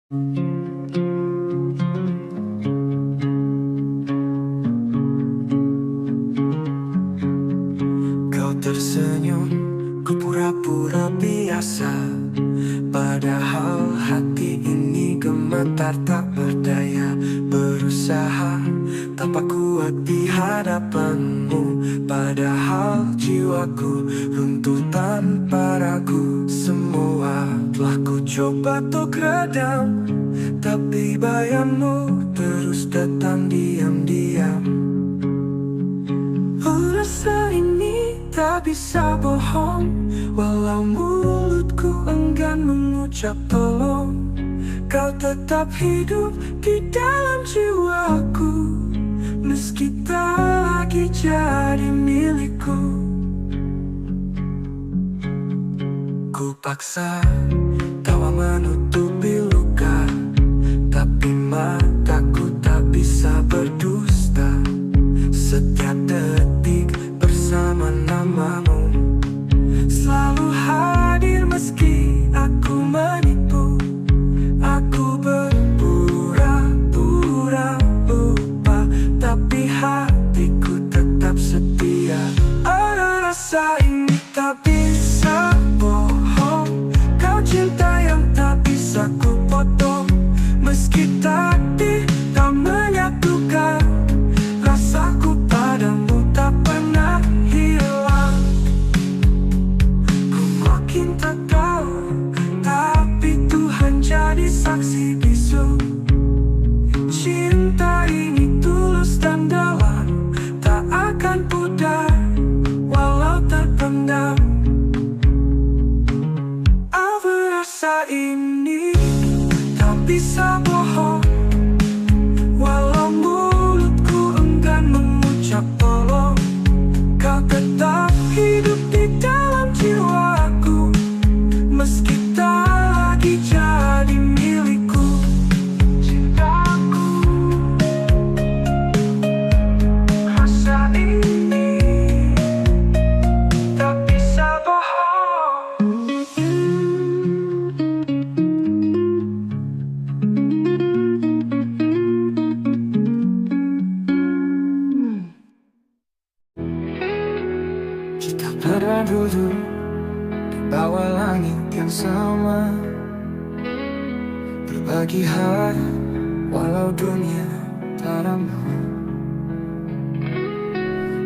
Kau tersenyum, ku pura-pura biasa. Padahal hati ini gemetar tak berdaya. Berusaha tampak kuat di hadapanmu. Padahal jiwaku runtuh tanpa ragu. Semua telah ku coba untuk redam, tapi bayangmu terus datang diam-diam. Rasa ini tak bisa bohong, walau mulutku enggan mengucap tolong. Kau tetap hidup di dalam jiwaku, meski tak lagi jadi milikku. Ku paksa tawa menutupi luka, tapi mataku tak bisa berdusta. Setiap detik bersama namamu, selalu hadir meski aku menipu. Aku berpura-pura lupa, tapi hatiku tetap setia. Ada rasa ini tak bisa bohong, kau cinta yang tak bisa ku potong. Meski takdir tak menyatukan, rasaku padamu tak pernah hilang. Ku makin tak tahu, tapi Tuhan jadi saksi bisu. Cinta ini tulus dan dalam, tak akan pudar walau terpendam. Apa rasa ini tak bisa bohong, walau mulutku enggan mengucap tolong. Kau tetap hidup di dalam jiwaku, meski tak lagi jadi milikku. Cintaku, rasa ini tak bisa bohong. Kita pernah duduk di bawah langit yang sama, berbagi hari walau dunia tak ramah.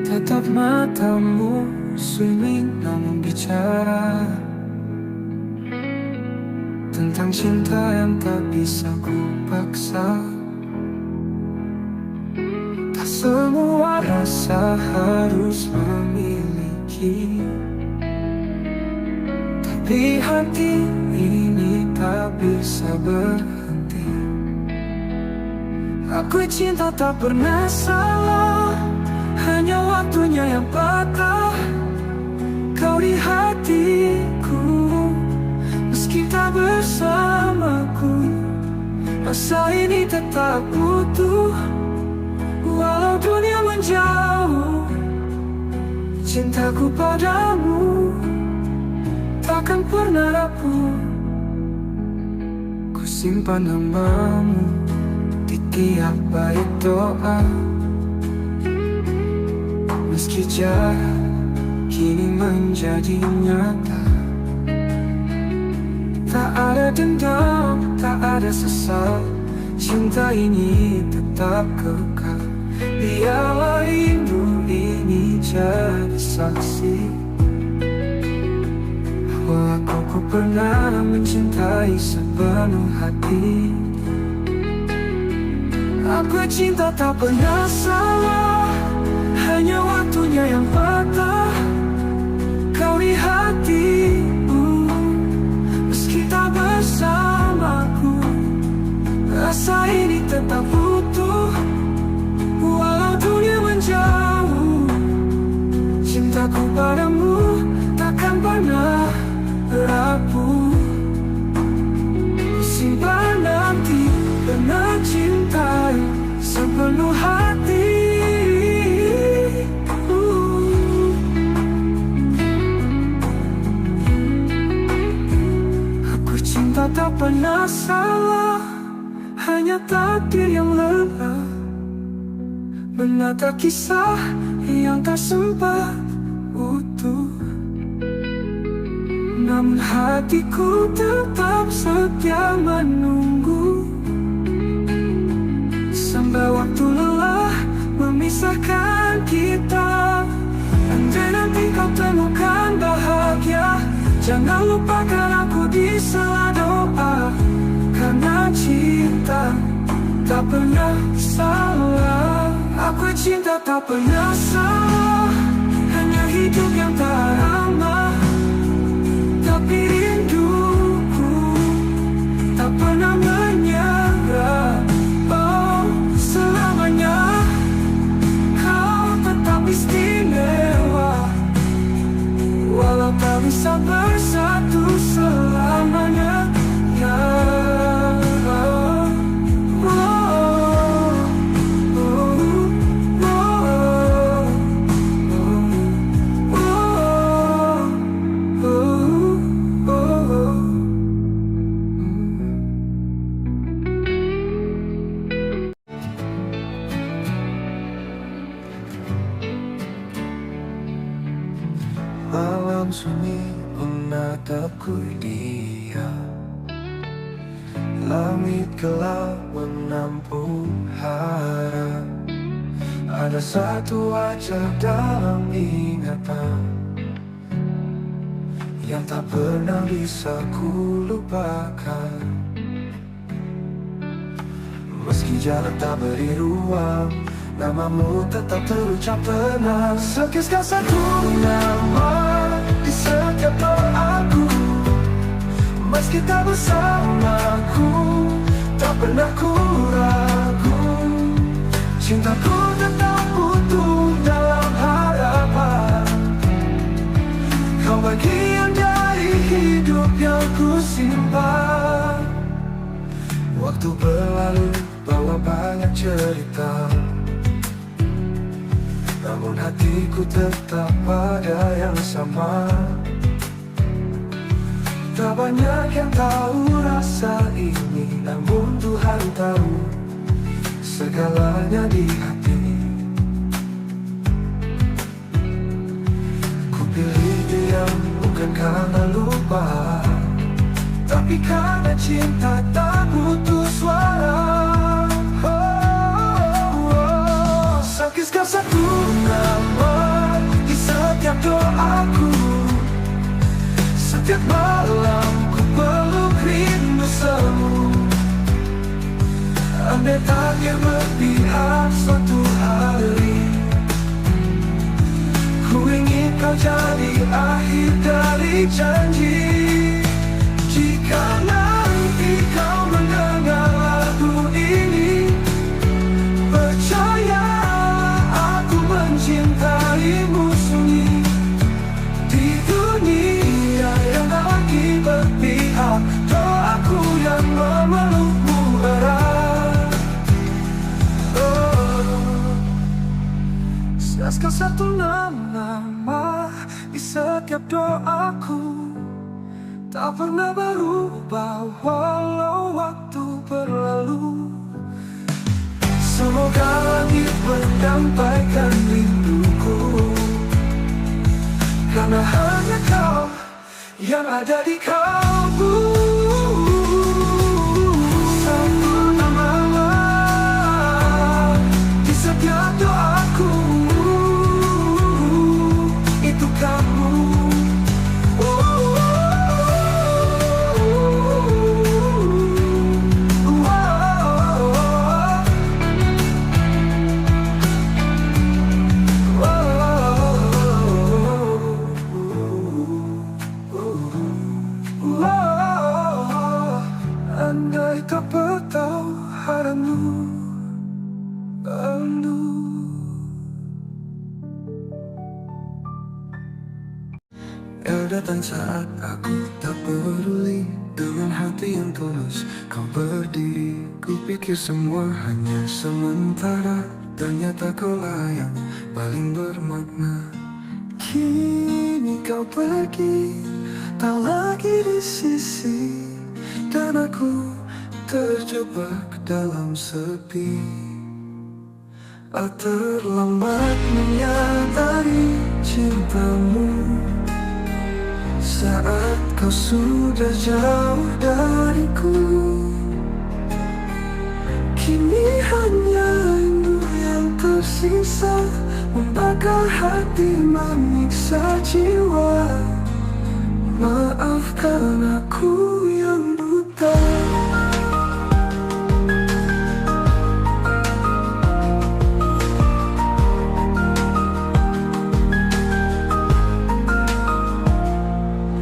Tetap matamu swimming namun bicara tentang cinta yang tak bisa ku paksa. Tak semua rasa harus memiliki, tapi hati ini tak bisa berhenti. Aku cinta tak pernah salah, hanya waktunya yang patah. Kau di hatiku, meski tak bersamaku. Rasa ini tetap utuh, walau dunia menjauh. Cintaku padamu takkan pernah rapuh. Ku simpan namamu di tiap bait doa, meski jarak kini menjadi nyata. Tak ada dendam, tak ada sesal, cinta ini tetap kekal. Biarlah rindu ini jadi saksi bahwa aku pernah mencintai sepenuh hati. Aku cinta tak pernah salah, hanya waktunya yang patah. Kau di hatiku, meski tak bersamaku. Rasa ini tetap utuh, walau dunia menjauh. Cintaku padamu takkan pernah rapuh. Simpan nanti pernah cintai sepenuh hati. Aku cinta tak pernah salah, hanya takdir yang lelah menata kisah yang tak sempat utuh. Namun hatiku tetap setia menunggu, sampai waktu lelah memisahkan kita. Andai nanti kau temukan bahagia, jangan lupakan aku di sela doa. Karena cinta tak pernah salah. Aku cinta tak pernah salah, hanya hidup yang tak ramah. Tapi rinduku tak pernah menyerah. Oh, selamanya kau tetap istimewa, walau tak bisa bersatu selamanya. Ya, malam sunyi menatapku dia, langit gelap menampung harap. Ada satu wajah dalam ingatan yang tak pernah bisa ku lupakan. Meski jalan tak beri ruang, namamu tetap terucap tenang. Sekisah satu nama di setiap doaku, meski tak bersamaku, tak pernah ku ragu. Cintaku tetap utuh dalam harapan. Kau bagian dari hidup yang ku simpan. Waktu berlalu bawa banyak cerita, namun hatiku tetap pada yang sama. Tak banyak yang tahu rasa ini, namun Tuhan tahu segalanya di hati. Ku pilih diam bukan karena lupa, tapi karena cinta tak butuh suara. Sekisah satu nama di setiap doaku, setiap malam ku peluk rindu semu. Andai takdir berpihak suatu hari, ku ingin kau jadi akhir dari janji. Jika nanti kau mendengar lagu ini, percaya aku mencintaimu sunyi. Di dunia yang tak lagi berpihak, doaku yang memelukmu erat. Sekisah satu nama di setiap doaku, tak pernah berubah walau waktu berlalu. Semoga langit menyampaikan rinduku, karena hanya kau yang ada di kalbu. Satu nama di setiap doaku, itu kamu. Andai tak bertahu haramu bandu. Kau datang saat aku tak peduli, dengan hati yang tulus kau berdiri. Ku pikir semua hanya sementara, ternyata kaulah yang paling bermakna. Kini kau pergi, tak lagi di sisi, dan aku terjebak dalam sepi. Terlambat menyadari cintamu saat kau sudah jauh dariku. Kini hanya rindu yang tersisa, membakar hati, menyiksa jiwa. Maafkan aku yang buta.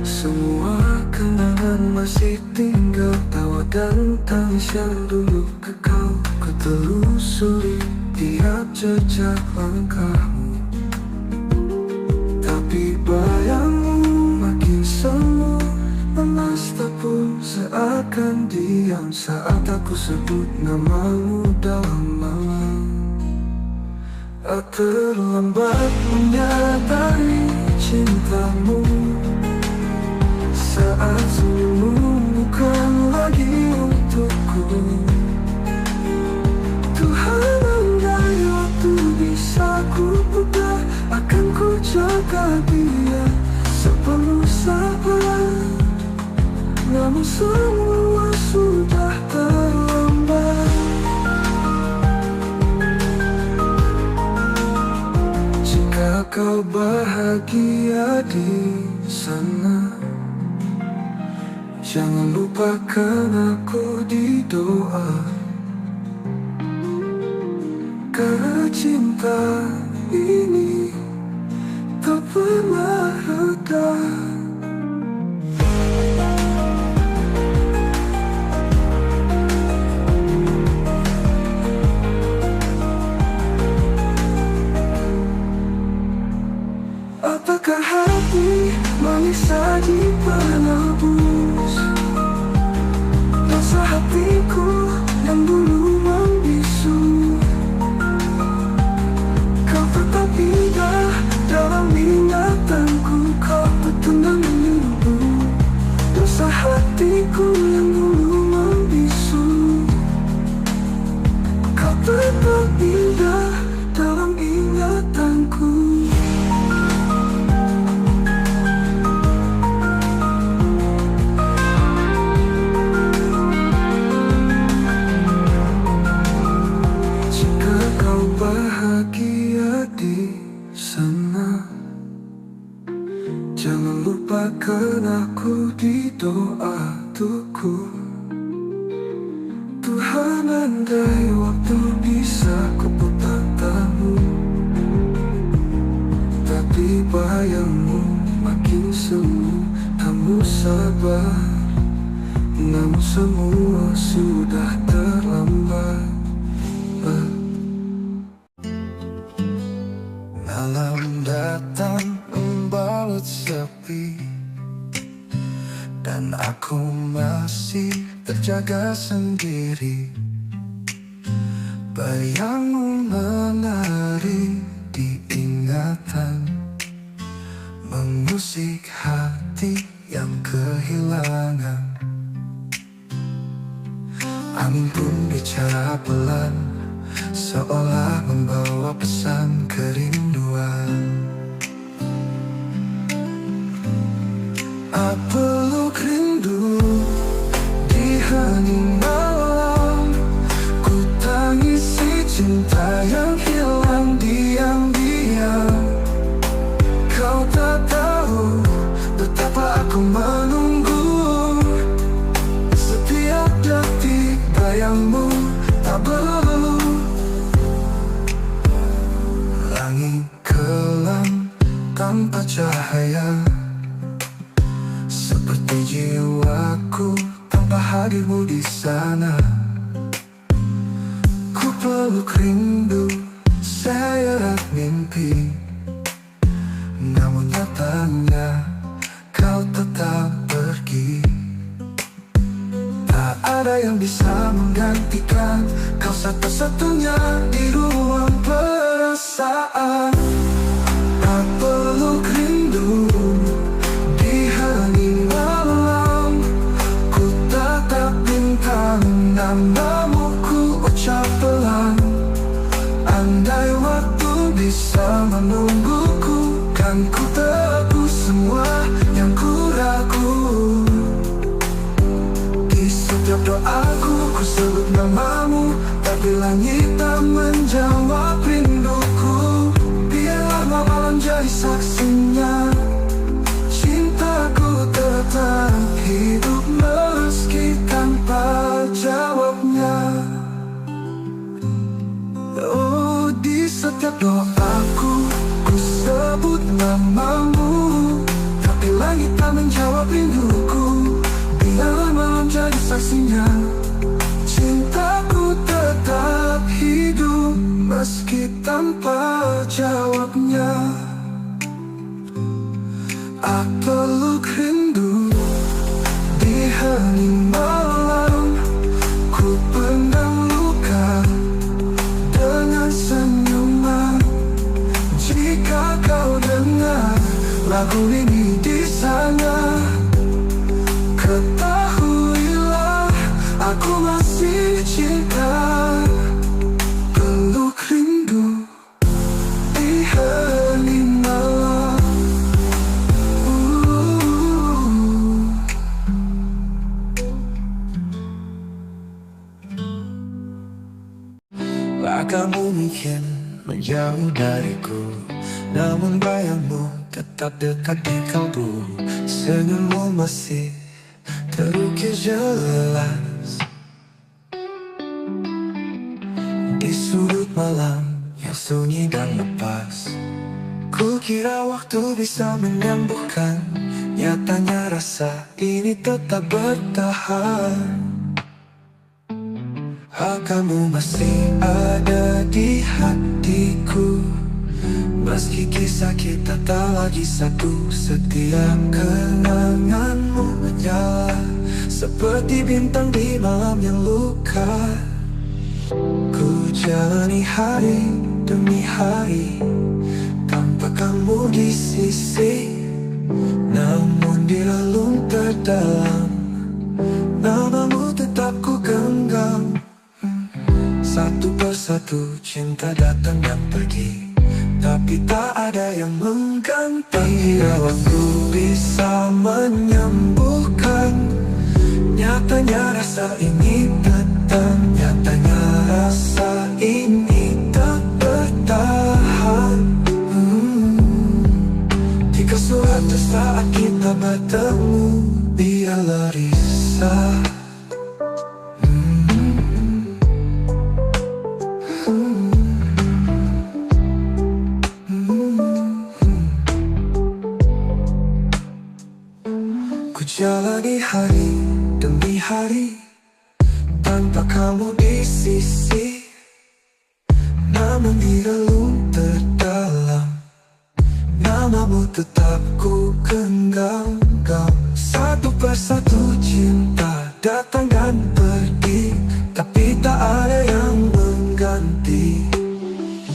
Semua kenangan masih tinggal, tawa dan tangis yang dulu kekal. Ku telusuri tiap jejak langkahmu, tapi bayangmu makin semu, lemas tepung seakan diam saat aku sebut namamu dalam malam. Terlambat menyadari cintamu saat senyummu bukan lagi untukku. Tuhan, andai waktu bisa ku putar, akan ku jaga dia sepenuh sabar. Namun semua sudah terlambat. Jika kau bahagia di sana, jangan lupakan aku di doa. Karena cinta ini tak pernah reda. Apakah hati manis saji penebus rasa hatiku yang dulu membisu? Kau tetap indah dalam ingatanku, kau petundang menunggu dosa hatiku yang dulu membisu. Kau tetap indah dalam ingatanku. Bahagia di sana, jangan lupakan aku di doa tuku. Tuhan, andai waktu bisa ku putar tamu, tapi bayangmu makin semu, kamu sabar. Namun semua sudah terlambat. Malam datang membalut sepi, dan aku masih terjaga sendiri. Bayangmu menari di ingatan, mengusik hati yang kehilangan. Angin pun bicara pelan, seolah membawa pesan kerinduan. Peluk rindu di hening malam, ku tangisi cinta yang hilang diam-diam. Kau tak tahu betapa aku menunggu, setiap detik bayangmu tak berlalu. Langit kelam tanpa cahaya, seperti jiwaku tanpa hadirmu di sana. Ku peluk rindu, seret mimpi, namun nyatanya kau tetap pergi. Tak ada yang bisa menggantikan kau, satu-satunya di ruang perasaan. Tak peluk rindu di hening malam, ku tatap bintang namamu ku ucap pelan. Andai waktu bisa menungguku, kan ku tebus semua yang ku ragu. Di setiap doaku ku sebut namamu, tapi langit tak menjawab rinduku. Biarlah malam jadi saksinya, cintaku tetap hidup meski tanpa jawabnya. Oh, di setiap doaku ku sebut namamu, tapi langit tak menjawab rinduku. Biarlah malam jadi saksinya, cintaku tetap hidup meski tanpa jawabnya. Aku peluk rindu di hening malam, ku pendam luka dengan senyuman. Jika kau dengar lagu ini di sana, ketahuilah aku masih cinta. Peluk rindu di hening malam. Kamu mungkin menjauh dariku, namun bayangmu tetap dekat di kalbu. Senyummu masih terukir jelas di sudut malam yang sunyi dan lepas. Ku kira waktu bisa menyembuhkan, nyatanya rasa ini tetap bertahan. Kamu masih ada di hatiku, meski kisah kita tak lagi satu. Setiap kenanganmu menyala seperti bintang di malam yang luka. Ku jalani hari demi hari tanpa kamu di sisi, namun di relung terdalam namamu tetap ku genggam. Satu persatu cinta datang dan pergi, tapi tak ada yang mengganti. Bila waktu bisa menyembuhkan, nyatanya rasa ini datang. Nyatanya rasa ini tak bertahan. Jika suatu saat kita bertemu, biarlah risau. Jalani hari demi hari tanpa kamu di sisi, namun di relung terdalam namamu tetap ku genggam. Satu persatu cinta datang dan pergi, tapi tak ada yang mengganti.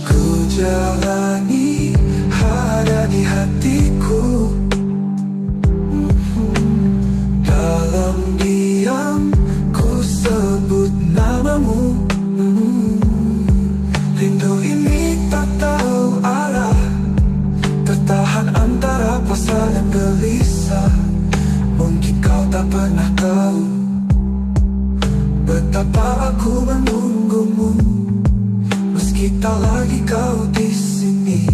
Ku jalani ada di hatiku, dalam diam ku sebut namamu. Rindu ini tak tahu arah, tertahan antara pasrah dan gelisah. Mungkin kau tak pernah tahu betapa aku menunggumu, meski tak lagi kau di sini.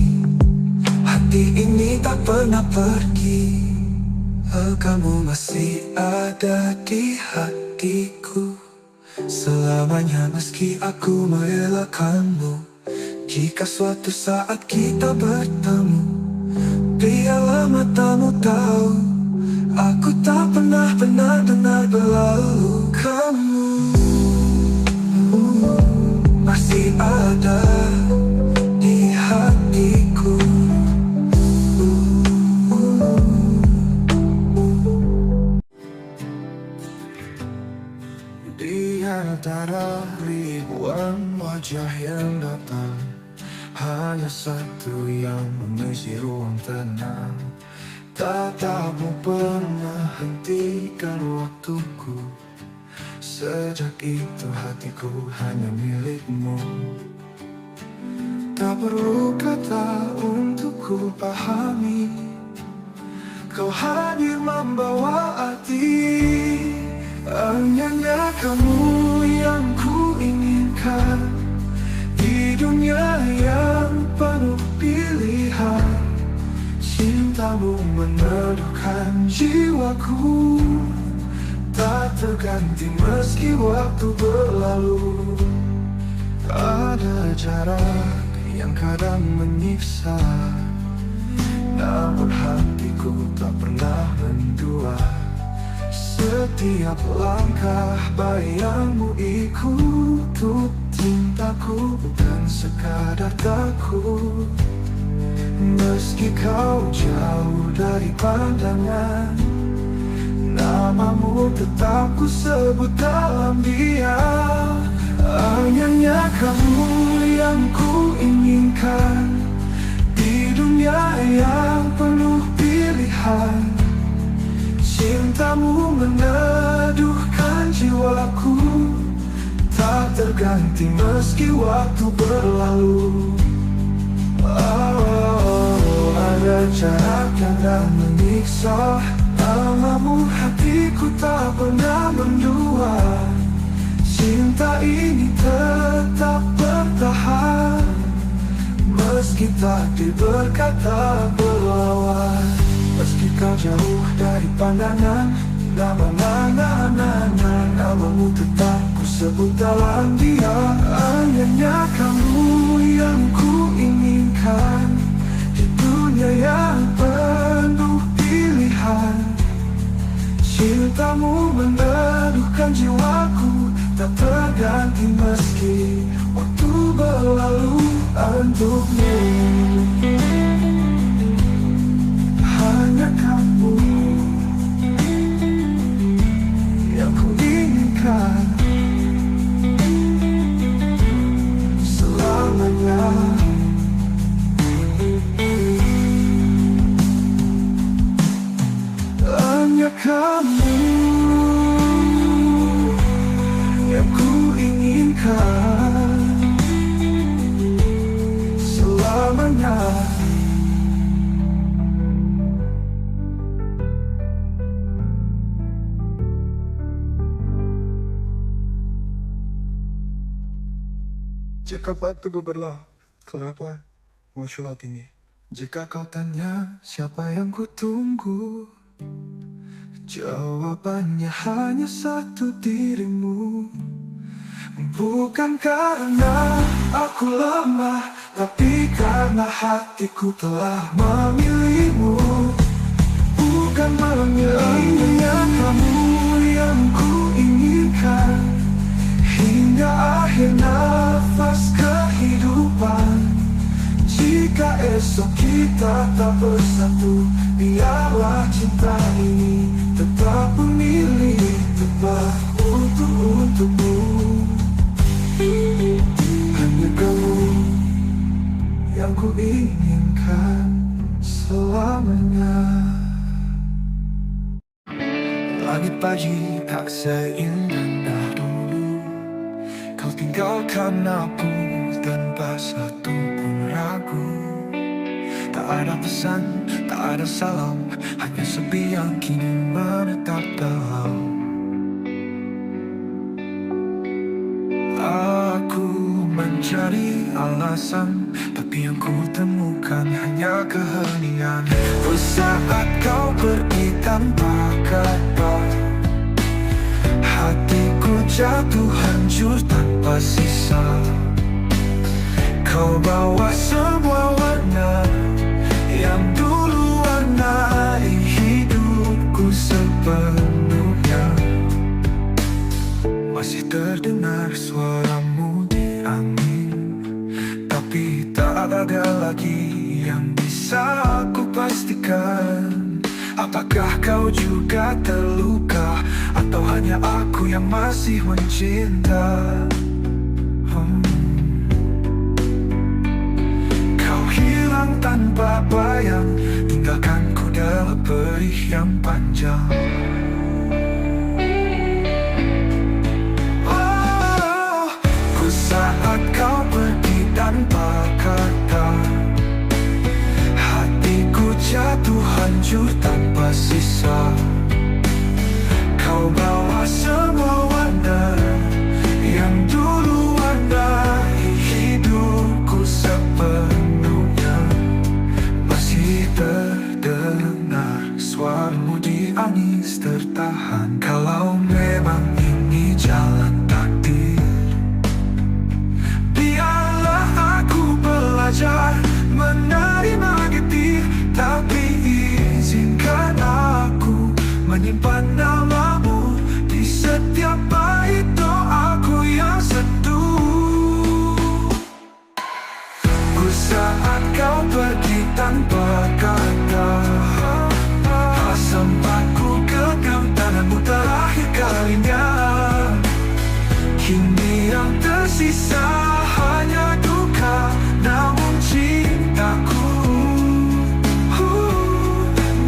Hati ini tak pernah pergi. Kamu masih ada di hatiku selamanya, meski aku merelakanmu. Jika suatu saat kita bertemu, biarlah matamu tahu aku tak pernah benar-benar berlalu. Kamu masih ada di hatiku. Di antara ribuan wajah yang datang, hanya satu yang mengisi ruang tenang. Tatapmu pernah hentikan waktuku Sejak itu hatiku hanya milikmu. Tak perlu kata untuk ku pahami, kau hadir membawa arti. Hanya kamu yang ku inginkan di dunia yang penuh pilihan. Cintamu meneduhkan jiwaku, tak terganti meski waktu berlalu. Ada jarak yang kadang menyiksa, namun hatiku tak pernah mendua. Setiap langkah bayangmu ikut untuk cintaku, bukan sekadar takut. Meski kau jauh dari pandangan, namamu tetap ku sebut dalam diam. Hanya kamu yang ku inginkan di dunia yang penuh pilihan. Cintamu meneduhkan jiwaku, tak terganti meski waktu berlalu. Ada jarak yang tak menyiksa, namamu hatiku tak pernah mendua. Cinta ini tetap bertahan, meski takdir berkata berlawan. Meski kau jauh dari pandangan, namamu tetap ku sebut dalam diam. Hanya kamu yang ku inginkan di dunia yang penuh pilihan. Cintamu meneduhkan jiwaku, tak terganti meski waktu berlalu. Untukmu hanya kamu yang ku inginkan selamanya. Hanya kamu yang ku inginkan selamanya. Jika waktuku berlalu, kenapa muncul ini? Jika kau tanya siapa yang ku tunggu, jawabannya hanya satu, dirimu. Bukan karena aku lemah, tapi karena hatiku telah memilihmu. Bukan memilihnya kamu yang ku inginkan hingga akhir nafas kehidupan. Jika esok kita tak bersatu, biarlah cinta ini tetap memilih tepat untukmu. Hanya kamu yang ku inginkan selamanya. Langit pagi tak seindah dulu, kau tinggalkan aku tanpa satu pun ragu. Tak ada pesan, tak ada salam, hanya sepi yang kini menetap dalam. Aku mencari alasan, tapi yang ku temukan hanya keheningan. Saat kau pergi tanpa kabar, hatiku jatuh hancur tanpa sisa. Kau bawa semua warna yang dulu warnai hidupku sepenuhnya. Masih terdengar suaramu di angin, tapi tak ada lagi yang bisa aku pastikan. Apakah kau juga terluka, atau hanya aku yang masih mencinta? Kau hilang tanpa bayang, tinggalkanku dalam perih yang panjang. hancur tanpa sisa. Kau bawa semua warna yang dulu warnai hidupku sepenuhnya. Masih terdengar suaramu di angis tertahan. Kalau memang ini jalan takdir, biarlah aku belajar menerima getir. Tapi izinkan aku menyimpan namamu di setiap bait doaku yang sentuh. Ku saat kau pergi tanpa kata, sempat ku genggam tanganmu terakhir kalinya. Kini yang tersisa hanya duka, namun cintaku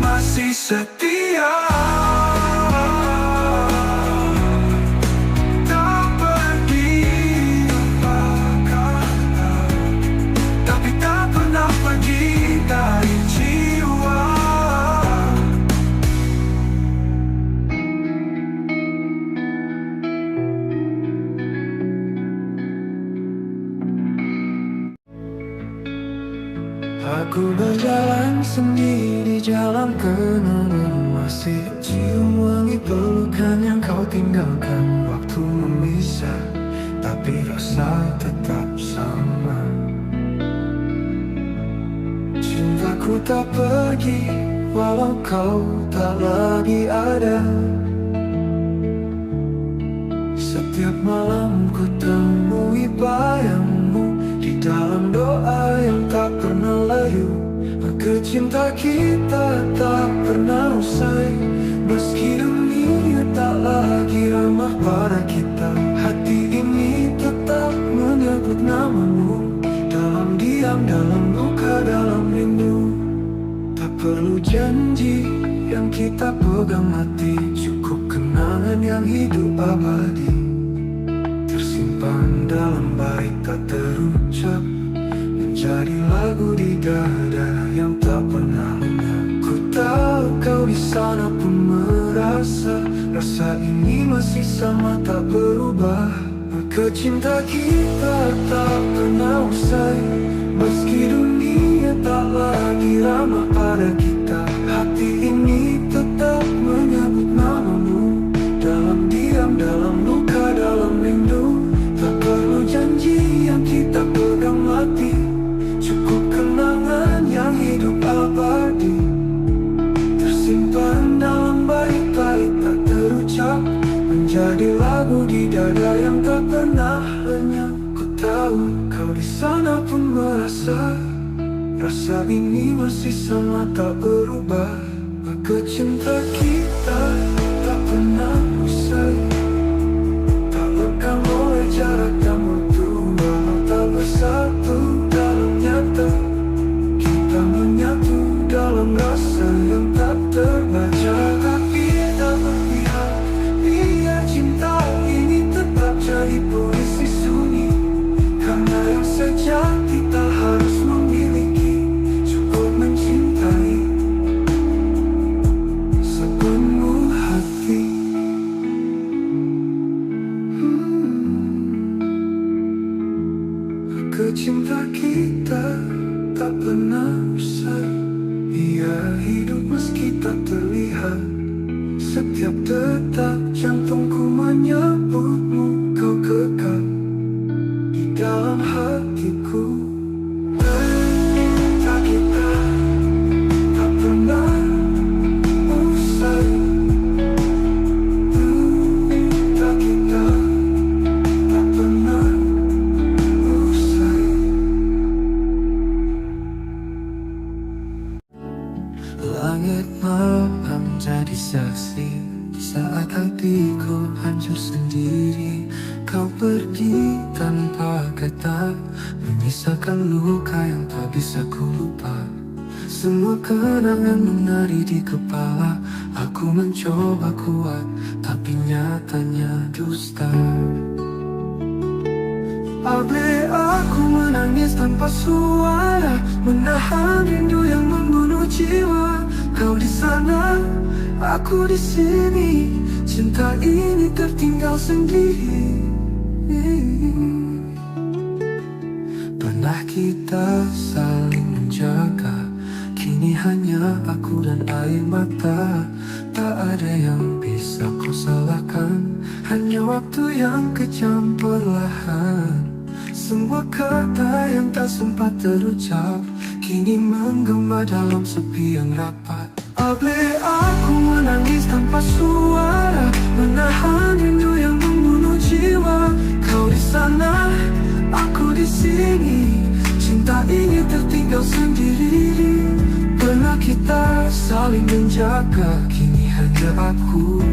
masih setia. Tak pergi tapi tak pernah pergi dari jiwa. Aku berjalan sendiri, jalan kenangan, masih cium wangi pelukan yang kau tinggalkan. Waktu memisah, tapi rasa tetap sama. Cintaku tak pergi, walau kau tak lagi ada. Setiap malam ku temui bayangmu di dalam doa yang tak pernah layu. Maka cinta kita tak pernah usai, meski dunia tak lagi ramah pada kita. Hati ini tetap menyebut namamu, dalam diam, dalam luka, dalam rindu. Tak perlu janji yang kita pegang mati, cukup kenangan yang hidup abadi, tersimpan dalam bait tak terucap, menjadi lagu di dada yang tak pernah lenyap. Ku tahu kau di sana pun merasa rasa ini masih sama tak berubah. Maka cinta kita tak pernah usai, meski dunia tak lagi ramah pada kita. Hati ini tetap menyebut namamu, dalam diam, dalam luka, dalam rindu. Tak perlu janji yang kita pegang mati, cukup kenangan yang hidup abadi, tersimpan dalam bait-bait tak terucap, menjadi lagu di dada yang tak pernah lenyap. Ku tahu kau di sana pun merasa rasa ini masih sama tak berubah. Maka cinta kita tak pernah usai, tak lekang oleh jarak dan waktu, walau tak bersatu dalam nyata. Kita menyatu dalam rasa yang tak terbaca. Tapi tak berpihak, biar cinta ini tetap jadi puisi sunyi. Karena yang sejati tak harus memiliki, cukup mencintai sepenuh hati. Cinta kita tak pernah usai, ia hidup meski tak terlihat. Setiap detak jantungku menyebutmu, kau kekal di dalam hatiku. Cinta kita tak pernah usai, cinta kita tak pernah usai. Langit malam jadi saksi saat hatiku hancur sendiri. Kau pergi tanpa kata, menyisakan luka yang tak bisa ku lupa. Semua kenangan menari di kepala. Aku mencoba kuat, tapi nyatanya dusta. Abe aku menangis tanpa suara, menahan rindu yang membunuh jiwa. Kau di sana, aku di sini. Cinta ini tertinggal sendiri. Pernah kita saling menjaga, kini hanya aku dan air mata. Tak ada yang bisa kau salahkan, hanya waktu yang kejam perlahan. Semua kata yang tak sempat terucap kini menggema dalam sepi yang rapat. Boleh aku menangis tanpa suara, menahan rindu yang membunuh jiwa. Kau di sana, aku di sini. Cinta ini tertinggal sendiri. Pernah kita saling menjaga, kini hanya aku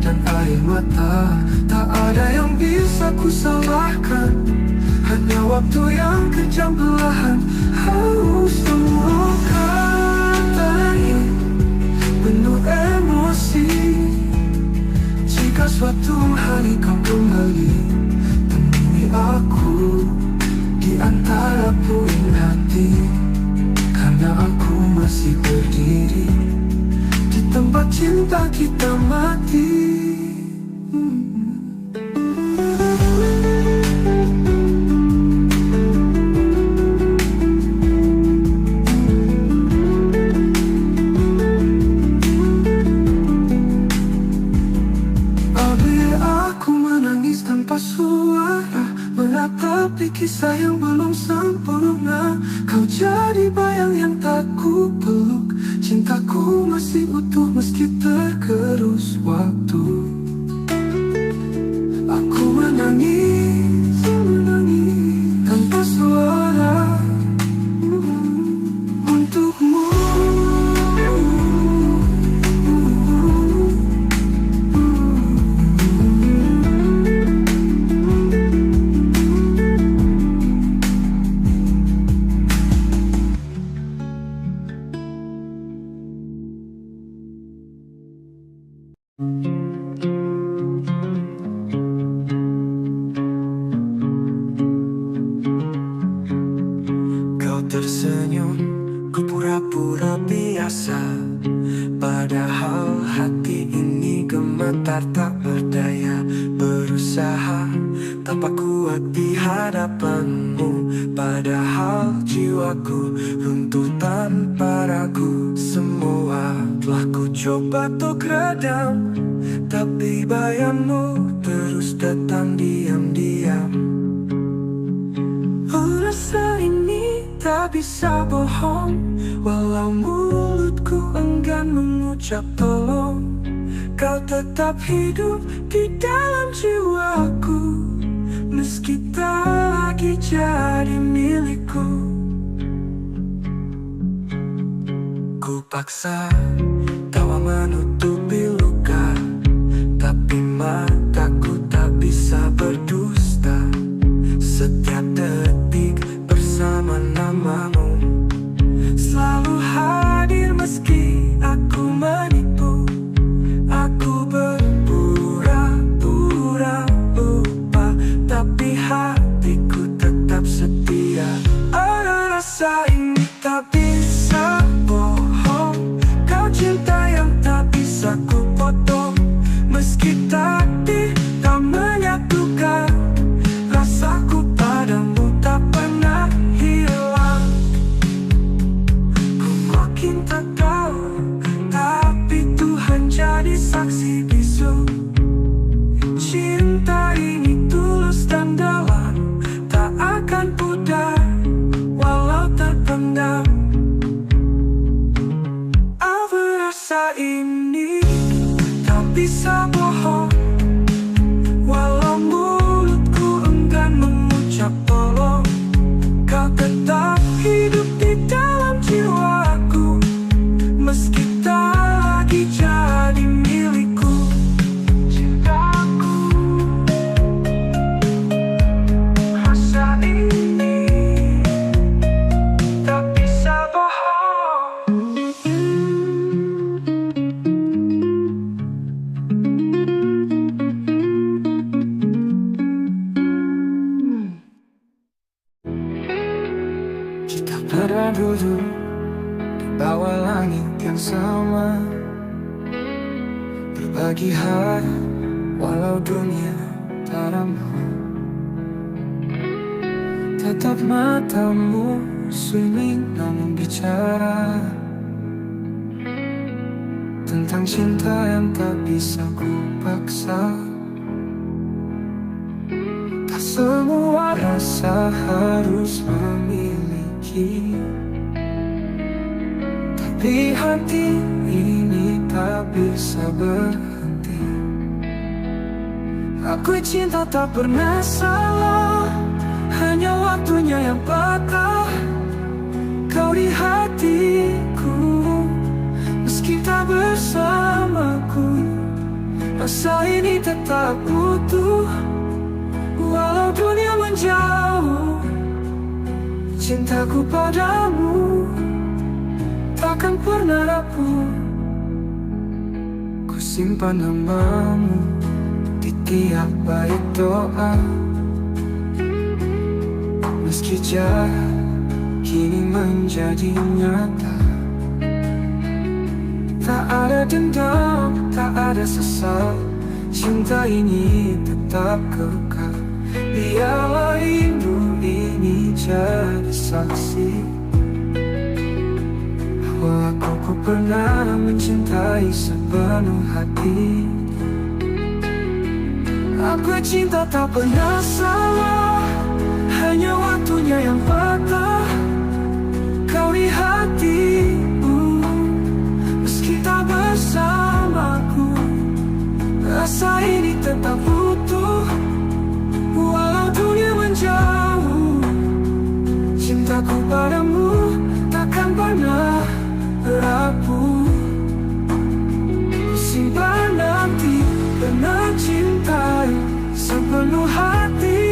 dan air mata. Tak ada yang bisa ku salahkan, hanya waktu yang kejam perlahan. Semua kata ini penuh emosi. Jika suatu hari kau kembali, temui aku di antara puing hati. Karena aku masih berdiri di tempat cinta kita mati. Tanpa suara, menatapi kisah yang belum sempurna. Kau jadi bayang yang tak ku peluk. Cintaku masih utuh meski tergerus waktu. Aku menangis, tanpa suara untukmu. Kau tersenyum, ku pura-pura biasa. Padahal hati ini gemetar tak berdaya. Berusaha tanpa kuat di hadapanmu. Padahal jiwaku runtuh tanpa ragu. Semua telah ku coba untuk redam, tapi bayangmu terus datang diam-diam. Rasa ini tak bisa bohong, walau mulutku enggan mengucap tolong. Kau tetap hidup di dalam jiwaku, meski tak lagi jadi milikku. Ku paksa tawa menutupi luka, tapi mataku tak bisa berdusta. Setiap detik bersama namamu, selalu hadir meski aku menipu. Aku berpura-pura lupa, tapi hatiku tetap setia. Ada rasa ini tak bisa bohong. Kau cinta yang tak bisa ku potong, meski takdir tak menyatukan. Rasaku padamu tak pernah hilang. Ku makin tak tahu, tapi Tuhan jadi saksi bisu. Cinta ini tulus dan dalam, tak akan pudar walau terpendam. Apa rasa ini tak bisa bohong, walau mulutku enggan mengucap tolong. Kau tetap hidup di dalam jiwaku, meski tak lagi jadi milikku. Cintaku, rasa ini tak bisa bohong. Kita pernah duduk di bawa langit yang sama, berbagi hari walau dunia tak ramah. Tetap matamu sunyi namun bicara tentang cinta yang tak bisa ku paksa. Tak semua rasa harus memiliki, tapi hati ini tak bisa berhenti. Aku cinta tak pernah salah, hanya waktunya yang patah. Kau di hatiku, meski tak bersamaku, rasa ini tetap utuh. Walau dunia menjauh, cintaku padamu takkan pernah rapuh. Ku simpan namamu di tiap bait doa, meski jarak kini menjadi nyata. Tak ada dendam, tak ada sesal, cinta ini tetap kekal. Biarlah rindu ini jadi saksi bahwa aku pernah mencintai sepenuh hati. Aku cinta tak pernah salah, hanya waktunya yang patah. Kau di hatiku, meski tak bersamaku, rasa ini tetap utuh. Walau dunia menjauh, cintaku padamu takkan pernah rapuh. Simpan nanti pernah cintai sepenuh hati.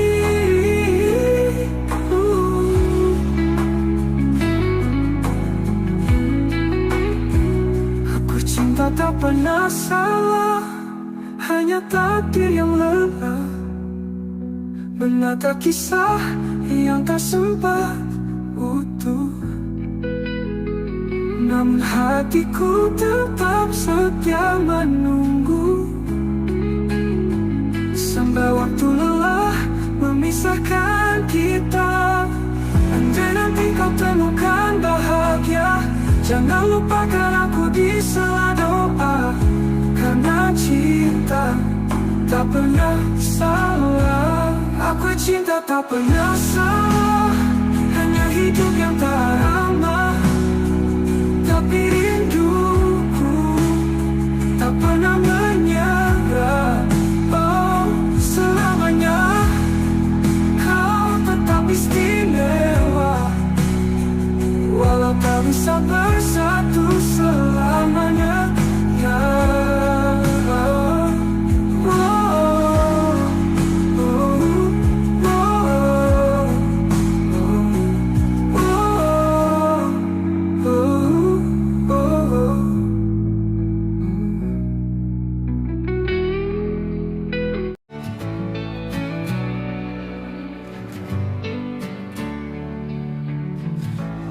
Aku cinta tak pernah salah, hanya takdir yang lelah menata kisah yang tak sempat utuh. Namun hatiku tetap setia menunggu, sampai waktu lelah memisahkan kita. Andai nanti kau temukan bahagia, jangan lupakan aku di sela doa. Karena cinta tak pernah salah. Aku cinta tak pernah salah, hanya hidup yang tak ramah. Tapi rinduku tak pernah menyerah. Oh, selamanya kau tetap istimewa, walau tak bisa bersatu selamanya. Ya,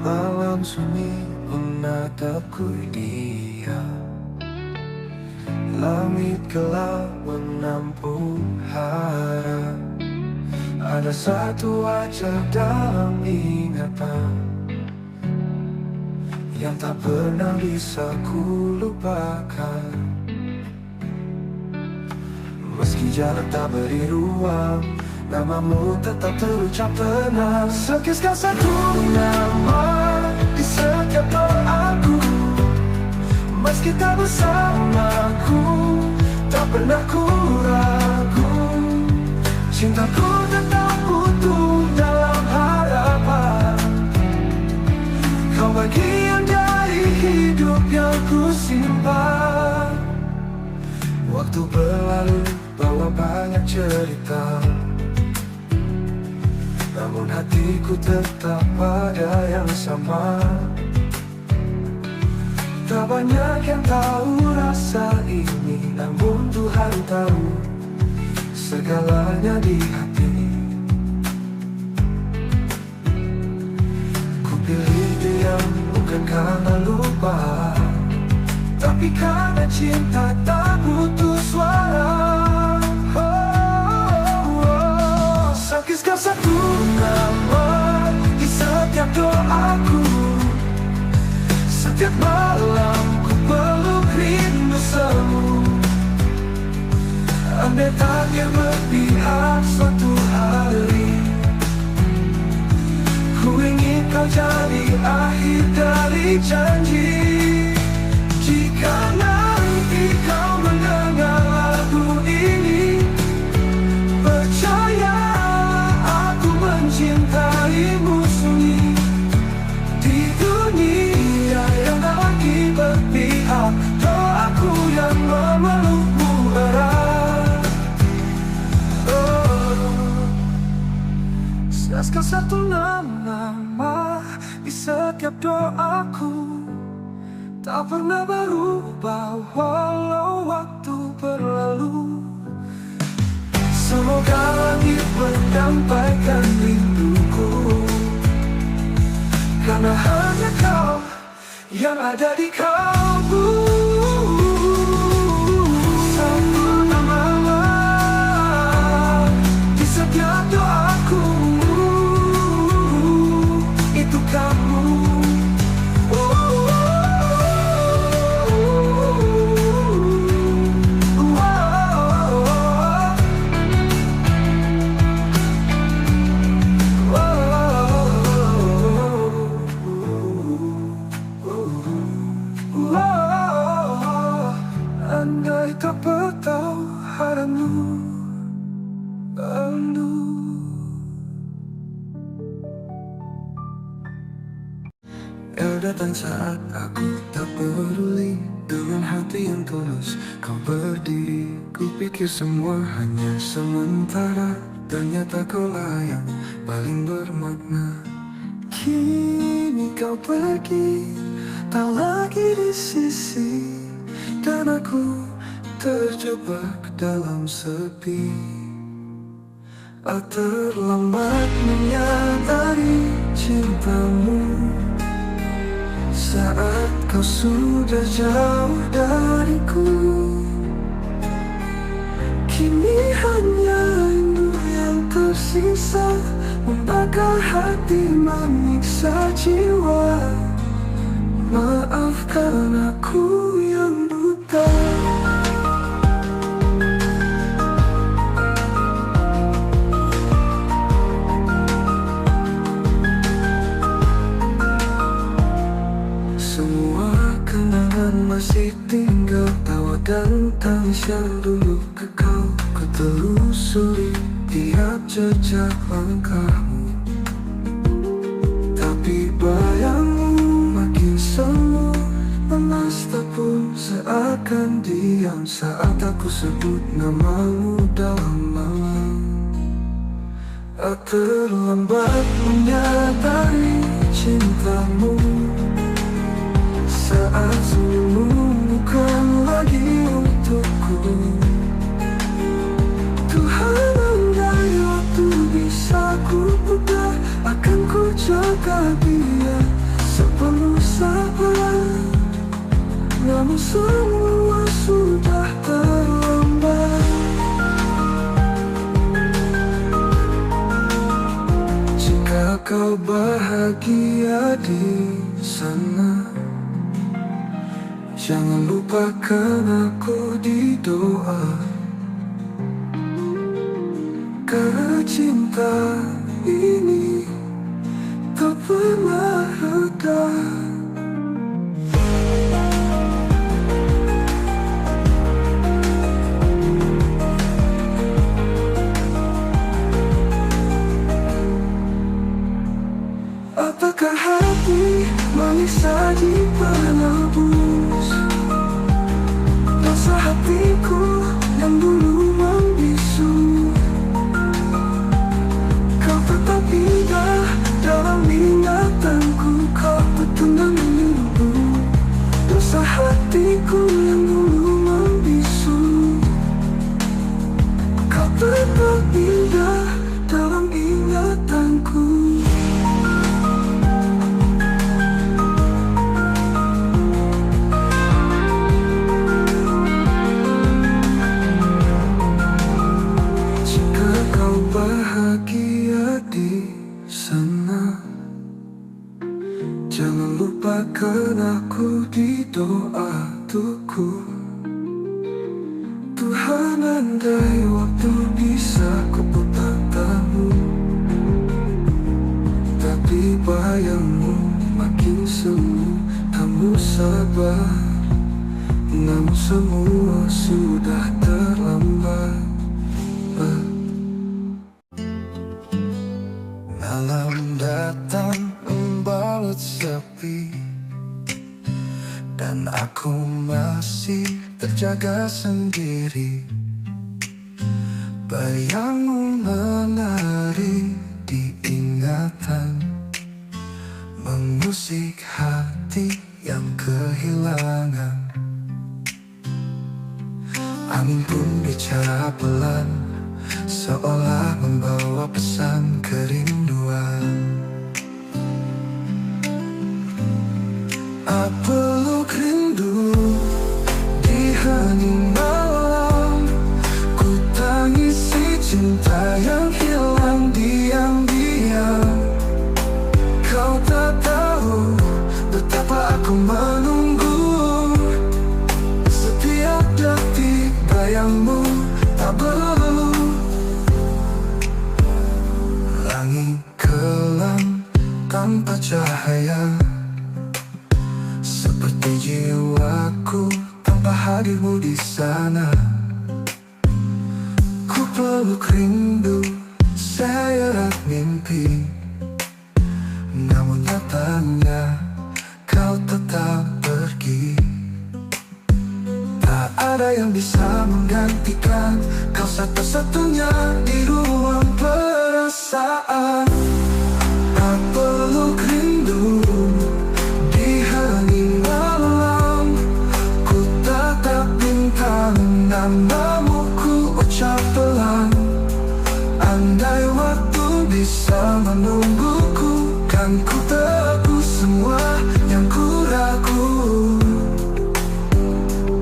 malam sunyi menatapku dia, langit gelap menampung harap. Ada satu wajah dalam ingatan yang tak pernah bisa ku lupakan. Meski jarak tak beri ruang, namamu tetap terucap tenang. Sekiskan satu nama di setiap doaku, meski tak bersamaku, tak pernah ku ragu. Cintaku tetap utuh dalam harapan. Kau bagian dari hidup yang ku simpan. Waktu berlalu bawa banyak cerita, namun hatiku tetap pada yang sama. Tak banyak yang tahu rasa ini, namun Tuhan tahu segalanya di hati. Ku pilih diam bukan karena lupa, tapi karena cinta tak butuh suara. Sakitkan satu nama di setiap doaku. Setiap malam ku peluk rindu semu. Andai takdir berpihak suatu hari, ku ingin kau jadi akhir dari janji. Jika nanti kau mendengar lagu ini, percaya aku mencintaimu sunyi. Di dunia yang tak lagi berpihak, doaku yang memelukmu erat. Siaskan satu nama di setiap doaku, tak pernah berubah walau waktu berlalu. Semoga langit menyampaikan rinduku, karena hanya kau yang ada di kalbu. Satu nama di setiap doaku, itu kamu. Andai tak bertahu haramu rindu. Datang saat aku tak peduli, dengan hati yang tulus kau berdiri. Kupikir semua hanya sementara, ternyata kaulah yang paling bermakna. Kini kau pergi, tak lagi di sisi, dan aku terjebak dalam sepi. Terlambat menyadari cintamu saat kau sudah jauh dariku. Kini hanya rindu yang tersisa, membakar hati, menyiksa jiwa. Maafkan aku yang buta. Semua kenangan masih tinggal, tawa dan tangis yang dulu kekal. Ku telusuri tiap jejak langkahmu, tapi bayangmu makin semu. Lemas tak pun seakan diam saat aku sebut namamu dalam malam. Terlambat menyadari cintamu saat senyummu bukan lagi untukku. Tuhan, andai waktu bisa ku putar, akan ku jaga dia sepenuh sabar. Namun semua sudah terlambat. Jika kau bahagia di sana, jangan lupakan aku di doa. Karena cinta ini tak pernah reda. Apakah hati manis saji penebus dosa hatiku yang dulu membisu? Kau tetap indah dalam ingatanku, kau petundang menunggu dosa hatiku yang dulu membisu. Kau tetap indah dalam ingatanku. di sana. Jangan lupakan aku di doa tuku. Tuhan, andai waktu bisa kuputar tahu, tapi bayangmu makin semu. Kamu sabar, namun semua sudah terlambat. Malam datang membalut sepi, dan aku masih terjaga sendiri. Bayangmu menari di ingatan, mengusik hati yang kehilangan. Angin pun bicara pelan, seolah membawa pesan kerinduan. Peluk rindu di hening malam, ku tangisi cinta yang hilang diam-diam. Kau tak tahu betapa aku menunggu, setiap detik bayangmu tak berlalu. Langit kelam tanpa cahaya, seperti jiwaku tanpa hadirmu di sana. Ku peluk rindu, seret mimpi, namun nyatanya kau tetap pergi. Tak ada yang bisa menggantikan kau, satu-satunya di ruang perasaan. Tak peluk rindu di hening malam, ku tatap bintang, namamu ku ucap pelan. Andai waktu bisa menungguku, kan ku tebus semua yang ku ragu.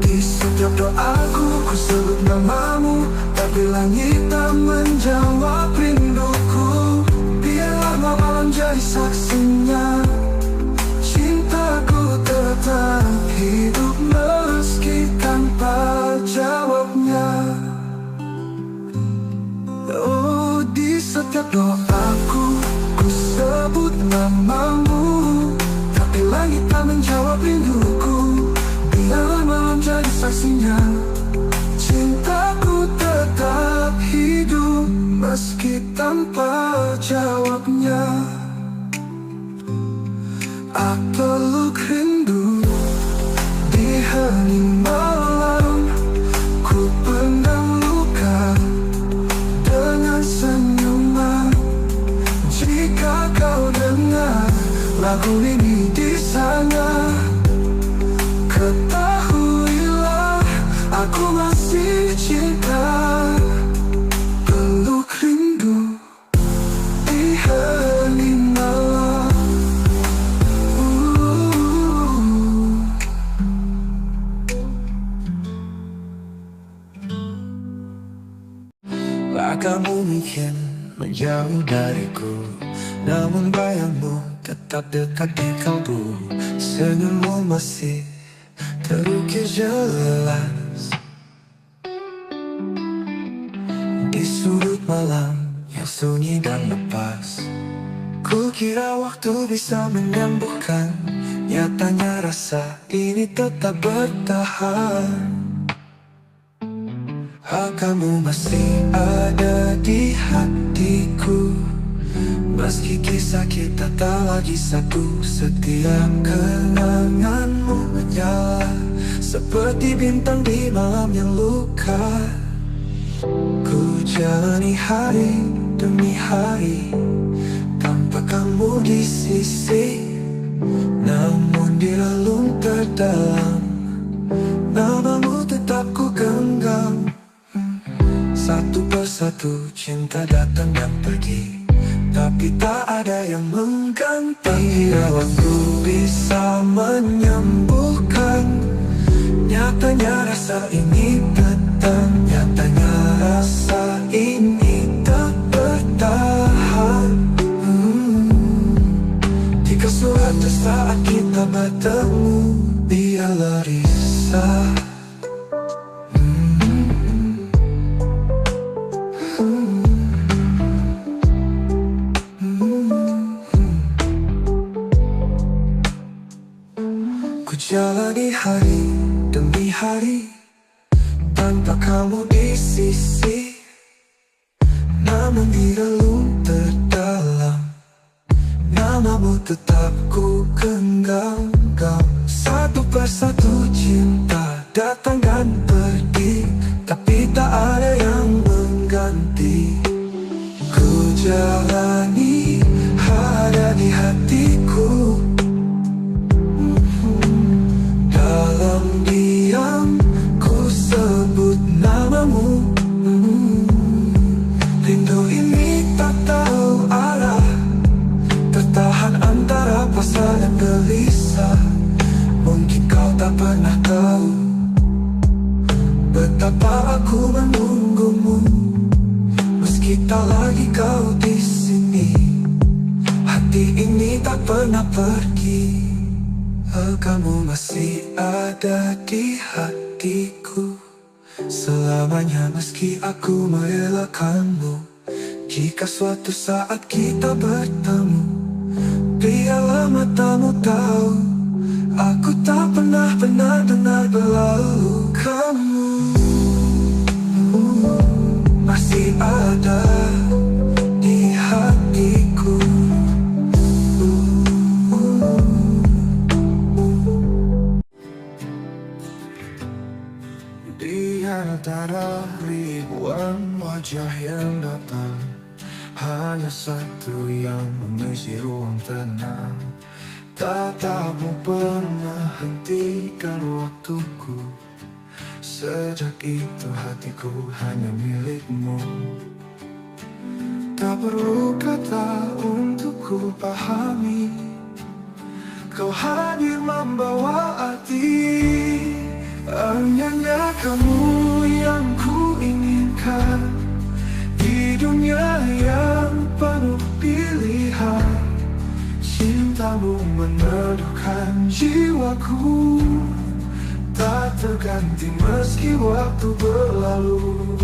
Di setiap doaku ku sebut namamu, tapi langit tak menjawab rinduku. Biarlah malam jadi saksinya, cintaku tetap hidup meski tanpa jawabnya. Oh, di setiap doaku ku sebut namamu, tapi langit tak menjawab rinduku. Biarlah malam jadi saksinya, cintaku tetap hidup meski tanpa jawabnya. Aku peluk rindu di hening malam, ku pendam luka dengan senyuman. Jika kau dengar lagu ini di sana, ketahuilah aku masih cinta. Peluk rindu di hening malam. Kamu mungkin menjauh dariku, namun bayangmu tetap dekat di kalbu. Senyummu masih terukir jelas di sudut malam yang sunyi dan lepas. Ku kira waktu bisa menyembuhkan, nyatanya rasa ini tetap bertahan. Kamu masih ada di hatiku, meski kisah kita tak lagi satu. Setiap kenanganmu menyala seperti bintang di malam yang luka. Ku jalani hari demi hari tanpa kamu di sisi, namun di relung terdalam namamu tetap ku genggam. Satu persatu cinta datang dan pergi, tapi tak ada yang mengganti. Bila waktu bisa menyembuhkan, nyatanya rasa ini tetap. Nyatanya rasa ini tak bertahan. jalani hari demi hari tanpa kamu di sisi. Namun di relung terdalam namamu tetap ku genggam. Satu persatu cinta datang dan pergi, tapi tak ada yang mengganti. Ku jalani ada di hatiku. Dalam diam ku sebut namamu. Rindu ini tak tahu arah, tertahan antara pasrah dan gelisah. Mungkin kau tak pernah tahu betapa aku menunggumu. Meski tak lagi kau di sini, hati ini tak pernah pergi. Kamu masih ada di hatiku selamanya, meski aku merelakanmu. Jika suatu saat kita bertemu, biarlah matamu tahu aku tak pernah benar-benar berlalu. Kamu masih ada di hatiku. Di antara ribuan wajah yang datang, hanya satu yang mengisi ruang tenang. Tatapmu pernah hentikan waktuku. Sejak itu hatiku hanya milikmu. Tak perlu kata untuk ku pahami, kau hadir membawa arti. Hanya kamu yang ku inginkan di dunia yang penuh pilihan. Cintamu meneduhkan jiwaku, tak terganti meski waktu berlalu.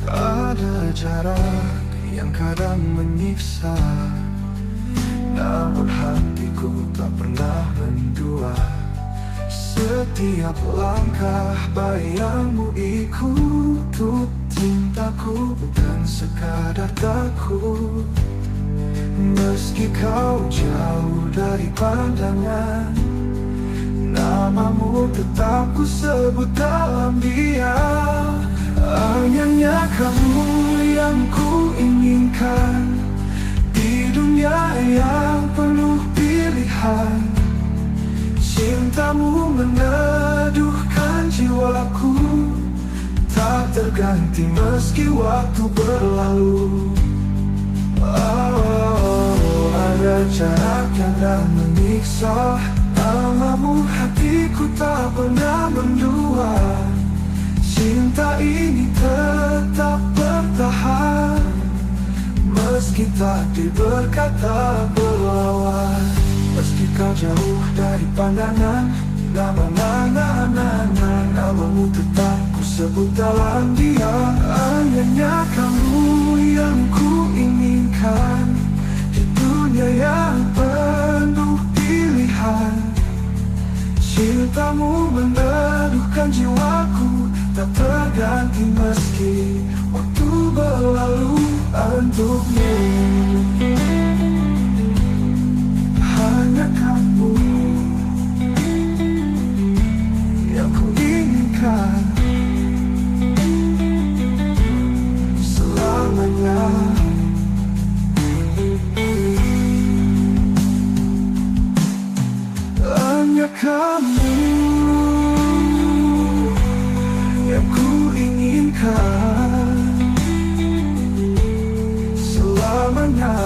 Ada jarak yang kadang menyiksa, namun hatiku tak pernah mendua. Setiap langkah bayangmu ikut cintaku, bukan sekadar takut. Meski kau jauh dari pandangan, namamu tetap ku sebut dalam diam. Hanya kamu yang ku inginkan di dunia yang penuh pilihan. Cintamu meneduhkan jiwaku, tak terganti meski waktu berlalu. Ada jarak yang tak menyiksa, namamu hatiku tak pernah mendua. Cinta ini tetap bertahan, meski takdir berkata berlawan. Meski kau jauh dari pandangan, namamu tetap ku sebut dalam diam. Hanya kamu yang ku inginkan di dunia yang penuh pilihan. Cintamu meneduhkan jiwaku, tak terganti meski waktu berlalu. Untukmu hanya kamu yang ku inginkan selamanya. Hanya kamu yang ku inginkan selamanya.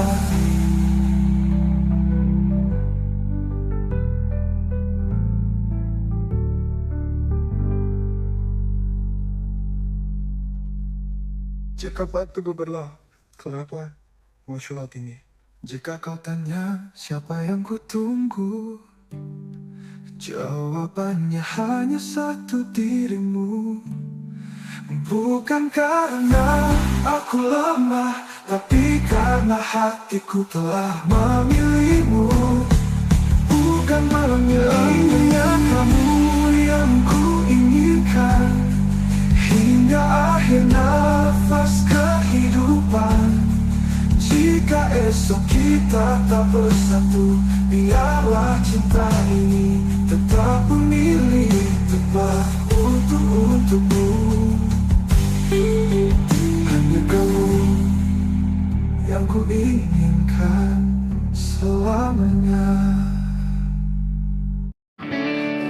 Jika waktu berlalu, kenapa muncul ini? Jika kau tanya siapa yang ku tunggu, jawabannya hanya satu, dirimu. Bukan karena aku lemah, tapi karena hatiku telah memilihmu. Bukan memilihmu yang kamu yang ku inginkan hingga akhir nafas kehidupan. Jika esok kita tak bersatu, biarlah cinta ini tetap memilih tempat untukmu. Hanya kamu yang ku inginkan selamanya.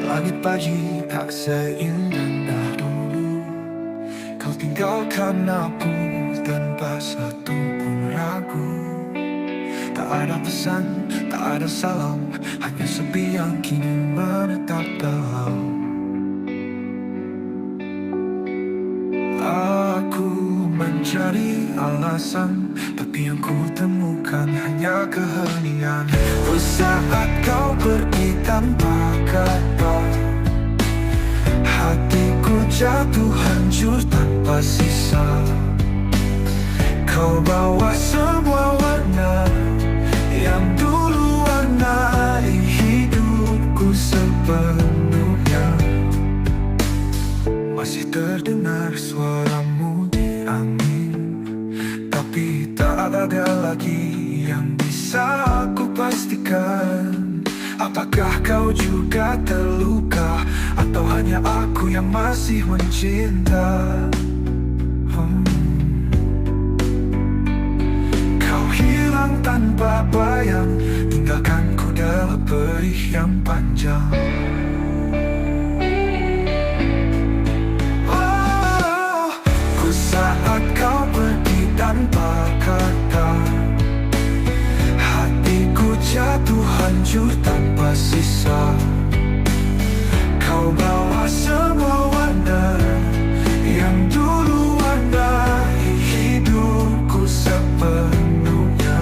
Langit pagi tak seindah dulu, kau tinggalkan aku tanpa satu pun ragu. Tak ada pesan, tak ada salam, hanya sepi yang kini menetap dalam. Aku mencari alasan, tapi yang ku temukan hanya keheningan. Saat kau pergi tanpa kata, hatiku jatuh hancur tanpa sisa. Kau bawa semua warna yang dulu warnai hidupku sepenuhnya. Masih terdengar suaramu di angin, tapi tak ada lagi yang bisa aku pastikan. Apakah kau juga terluka, atau hanya aku yang masih mencinta? Kau hilang tanpa bayang, tinggalkanku dalam perih yang panjang. Saat kau pergi tanpa kata, hatiku jatuh hancur tanpa sisa. Kau bawa semua warna yang dulu warnai hidupku sepenuhnya.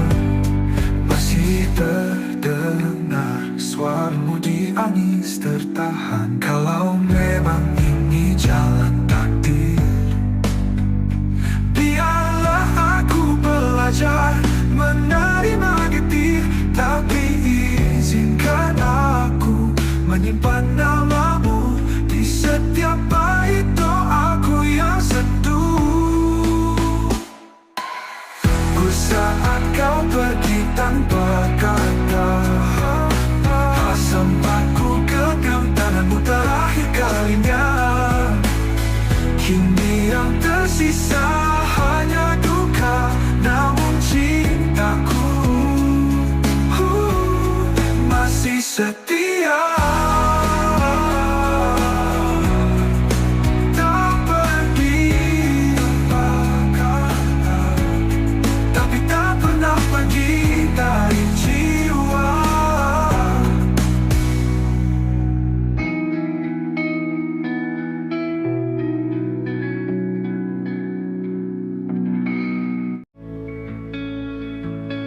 Masih terdengar suaramu di angin tertahan. Kalau memang ini jalan takdir, menerima getir, tapi izinkan aku menyimpan namamu di setiap bait doaku yang sentuh. Saat kau pergi tanpa kata, sempat ku genggam tanganmu terakhir kalinya. Kini yang tersisa hanya duka, namun cintaku masih setia. Tak pergi tanpa kata, tapi tak pernah pergi dari jiwa.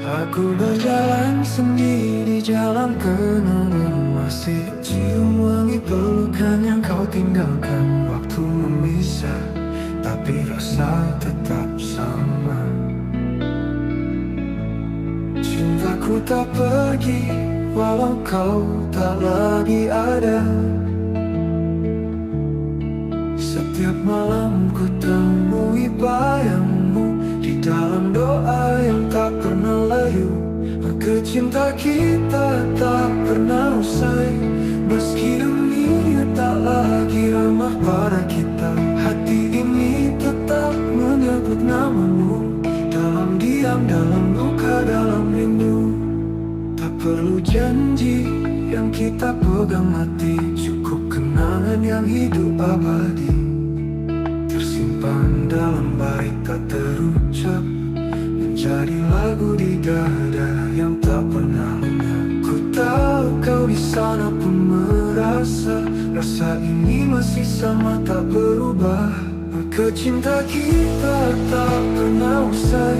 Aku berjalan sendiri, jalan kenangan, masih cium wangi pelukan yang kau tinggalkan. Waktu memisah, tapi rasa tetap sama. Cintaku tak pergi, walau kau tak lagi ada. Setiap malam ku temui bayangmu di dalam doa yang tak pernah layu. Maka cinta kita tak pernah usai, meski dunia tak lagi ramah pada kita. Hati ini tetap menyebut namamu, dalam diam, dalam luka, dalam rindu. Tak perlu janji yang kita pegang mati, cukup kenangan yang hidup abadi, tersimpan dalam bait tak terucap, menjadi lagu di dada yang tak pernah lenyap. Ku tahu kau di sana pun merasa, rasa ini masih sama tak berubah. Maka cinta kita tak pernah usai,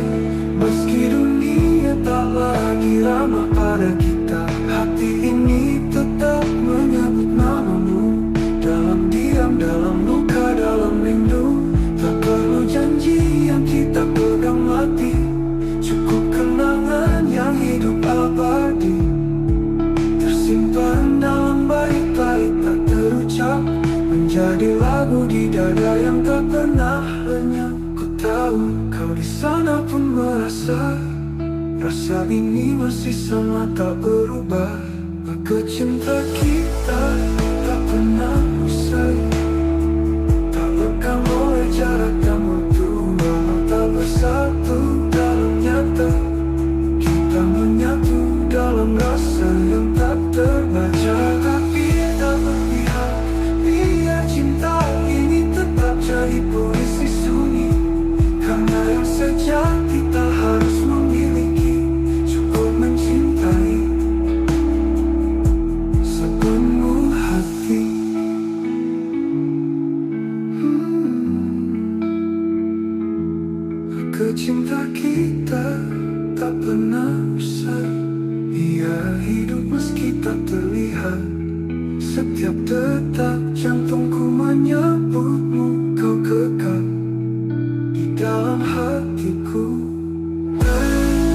meski dunia tak lagi ramah pada kita. Hati ini tetap menyebut namamu, dalam diam, dalam luka, dalam rindu. Tak perlu janji yang kita pegang mati, cukup kenangan yang hidup abadi, tersimpan dalam bait-bait tak rasa ini masih sama tak berubah. Maka cinta kita tak pernah usai, tak lekang oleh jarak dan waktu. Walau tak bersatu dalam nyata, kita menyatu dalam rasa yang tak terbaca. Tapi tak berpihak, biar cinta ini tetap jadi puisi sunyi. Karena yang sejati tak harus memiliki, cukup mencintai sepenuh hati. Cinta kita tak pernah usai, ia hidup meski tak terlihat. Setiap detak jantungku menyebutmu, kau kekal di dalam hatiku.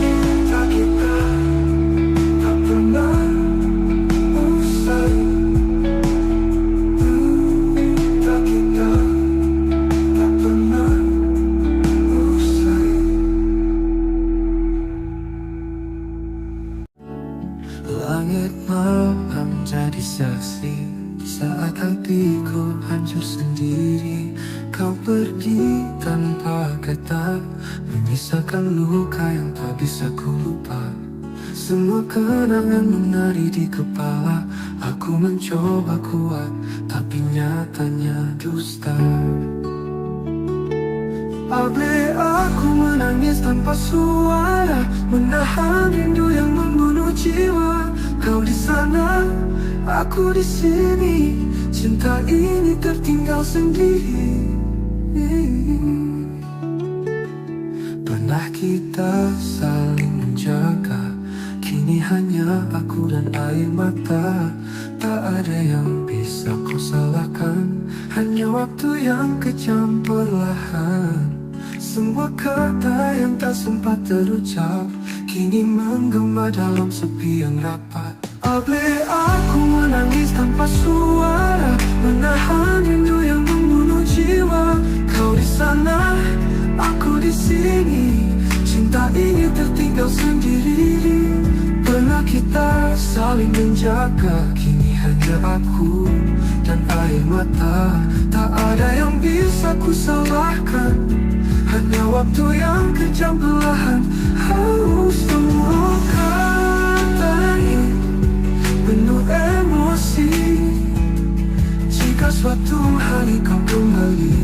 Cinta kita tak pernah usai, cinta kita tak pernah usai. Langit malam jadi saksi saat hatiku hancur sendiri. Kau pergi tanpa kata, menyisakan luka yang tak bisa ku lupa. Semua kenangan menari di kepala. Aku mencoba kuat, tapi nyatanya dusta. Abe aku menangis tanpa suara, menahan rindu yang membunuh jiwa. Kau di sana, aku di sini. Cinta ini tertinggal sendiri. Pernah kita saling menjaga, kini hanya aku dan air mata. Tak ada yang bisa kau salahkan, hanya waktu yang kejam perlahan. Semua kata yang tak sempat terucap kini menggema dalam sepi yang rapat. Abe aku menangis tanpa suara, menahan rindu yang membunuh jiwa. Kau di sana, aku di sini. Cinta ini tertinggal sendiri. Pernah kita saling menjaga, kini hanya aku dan air mata. Tak ada yang bisa ku salahkan, hanya waktu yang kejam perlahan. Semua kata ini penuh emosi. Jika suatu hari kau kembali,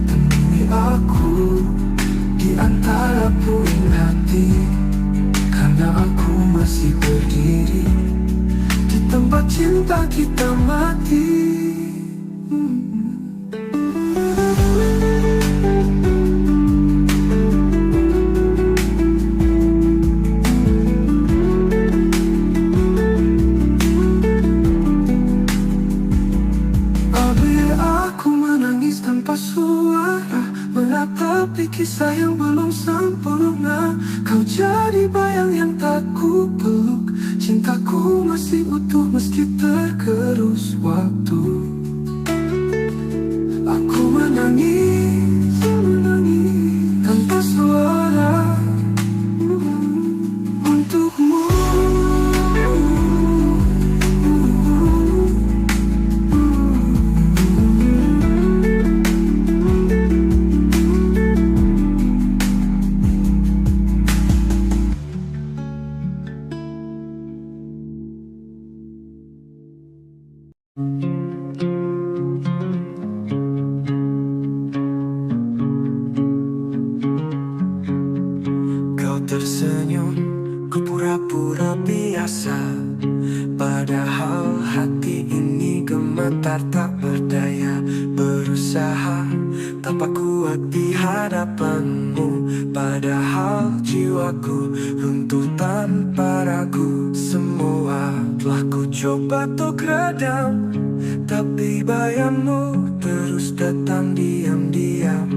temui aku di antara puing hati. Karena aku masih berdiri di tempat cinta kita mati. Tanpa suara, menatapi kisah yang belum sempurna. Kau jadi bayang yang tak ku peluk. Cintaku masih utuh meski tergerus waktu. Aku menangis, menangis tanpa suara untukmu. Kau tersenyum, ku pura-pura biasa. Padahal hati ini gemetar tak berdaya. Berusaha tanpa kuat di hadapanmu. Padahal jiwaku runtuh tanpa ragu. Semua telah ku coba untuk redam, tapi bayangmu terus datang diam-diam.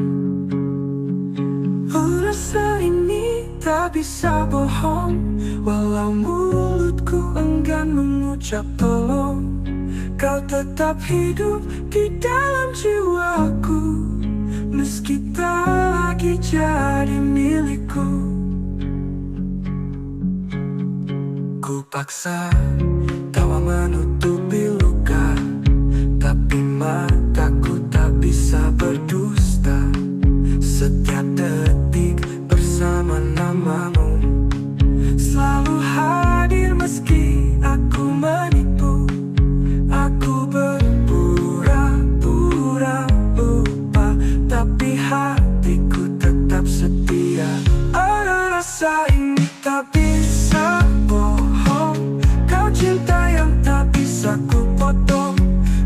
Rasa ini tak bisa bohong, walau mulutku enggan mengucap tolong. Kau tetap hidup di dalam jiwaku, meski tak lagi jadi milikku. Ku paksa tawa menutupi luka, tapi mataku tak bisa berdusta. Setiap detik bersama namamu selalu hadir meski aku menipu. Aku berpura-pura lupa, tapi hatiku tetap setia. Ada rasa ini tak bisa bohong, kau cinta yang tak bisa ku potong.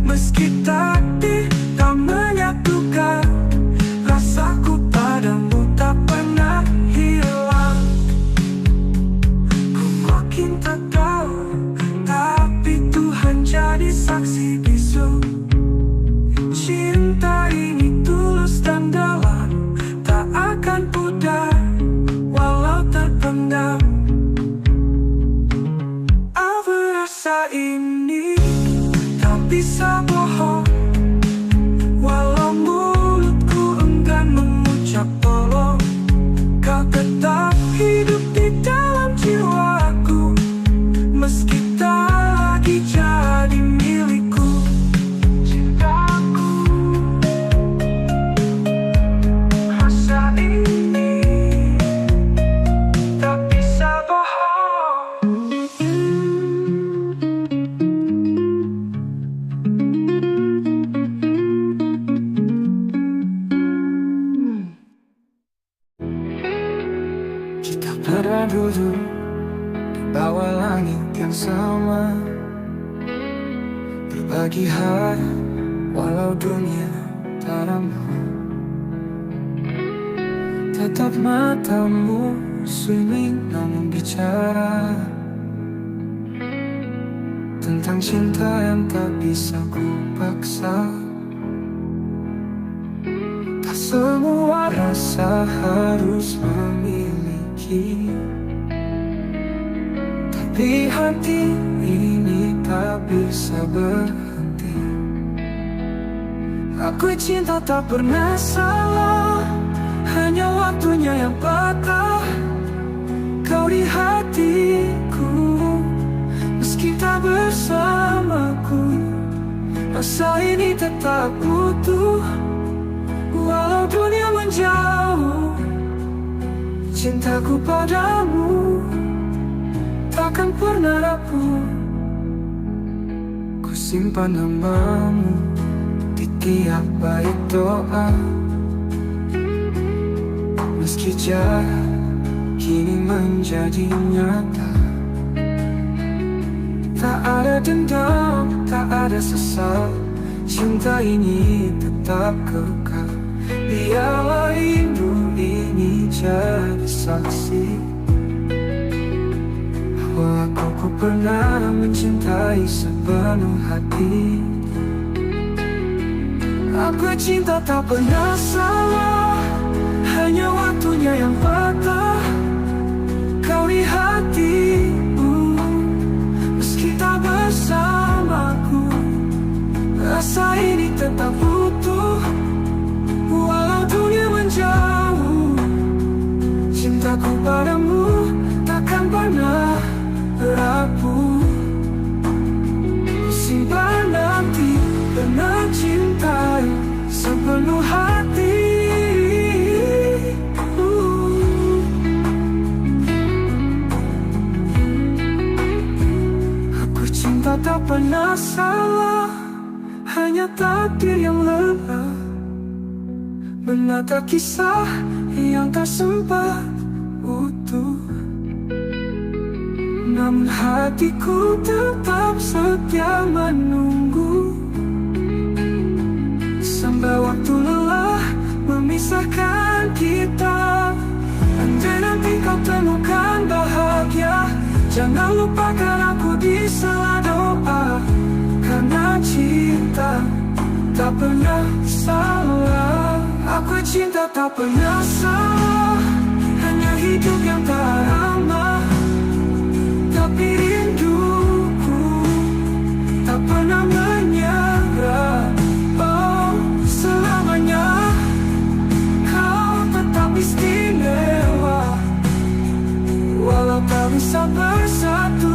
Meski takdir tak menyatukan, rasaku padamu tak pernah hilang. Ku makin tak tahu, tapi Tuhan jadi saksi bisu. Cinta ini tulus dan dalam, tak akan pudar walau terpendam. Apa rasa ini tak bisa bohong, walau mulutku enggan mengucap tolong. Kau tetap hidup di dalam jiwaku, meski tak lagi jadi milikku. Cintaku, rasa ini tak bisa bohong. Kita pernah duduk di bawah langit yang sama, berbagi hari walau dunia tak ramah. Tetap matamu sunyi namun bicara tentang cinta yang tak bisa ku paksa. Tak semua rasa harus memiliki, tapi hati ini tak bisa berhenti. Aku cinta tak pernah salah, hanya waktunya yang patah. Kau di hatiku, meski tak bersamaku, rasa ini tetap utuh. Walau dunia menjauh, cintaku padamu takkan pernah rapuh. Ku simpan namamu di tiap bait doa, meski jarak kini menjadi nyata. Tak ada dendam, tak ada sesal, cinta ini tetap kekal. Biarlah rindu ini jadi saksi bahwa aku pernah mencintai sepenuh hati. Aku cinta tak pernah salah, hanya waktunya yang patah. Kau di hatiku, meski tak bersamaku, rasa ini tetap utuh. Walau dunia menjauh, cintaku padamu takkan pernah rapuh. Simpan nanti pernah cintai sepenuh hati. Aku cinta tak pernah salah, hanya takdir yang lelah menata kisah yang tak sempat utuh. Namun hatiku tetap setia menunggu, sampai waktu lelah memisahkan kita. Andai nanti kau temukan bahagia, jangan lupakan aku di sela doa. Karena cinta tak pernah salah, aku cinta tak pernah salah, hanya hidup yang tak ramah. Tapi rinduku tak pernah menyerah. Oh, selamanya kau tetap istimewa, walau tak bisa bersatu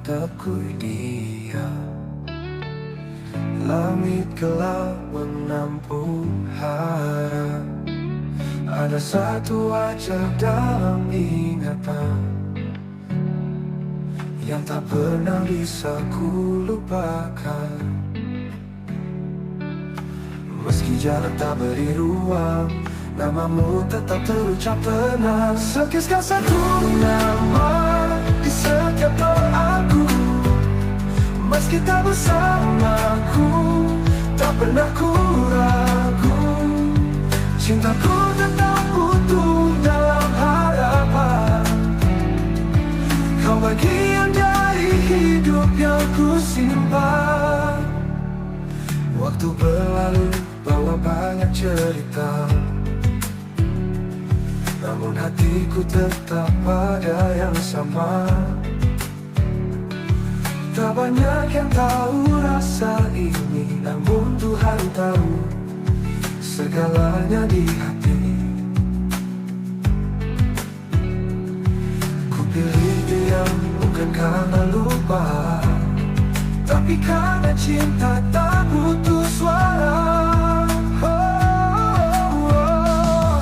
tatapku dia. Langit gelap menampung harap. Ada satu wajah dalam ingatan yang tak pernah bisa ku lupakan. Meski jarak tak beri ruang, namamu tetap terucap tenang. Sekisah satu nama di setiap doaku. Meski tak bersamaku, tak pernah ku ragu. Cintaku tetap utuh dalam harapan. Kau bagian dari hidup yang ku simpan. Waktu berlalu bawa banyak cerita, namun hatiku tetap pada yang sama. Tak banyak yang tahu rasa ini, namun Tuhan tahu segalanya di hati. Ku pilih diam bukan karena lupa, tapi karena cinta tak butuh suara.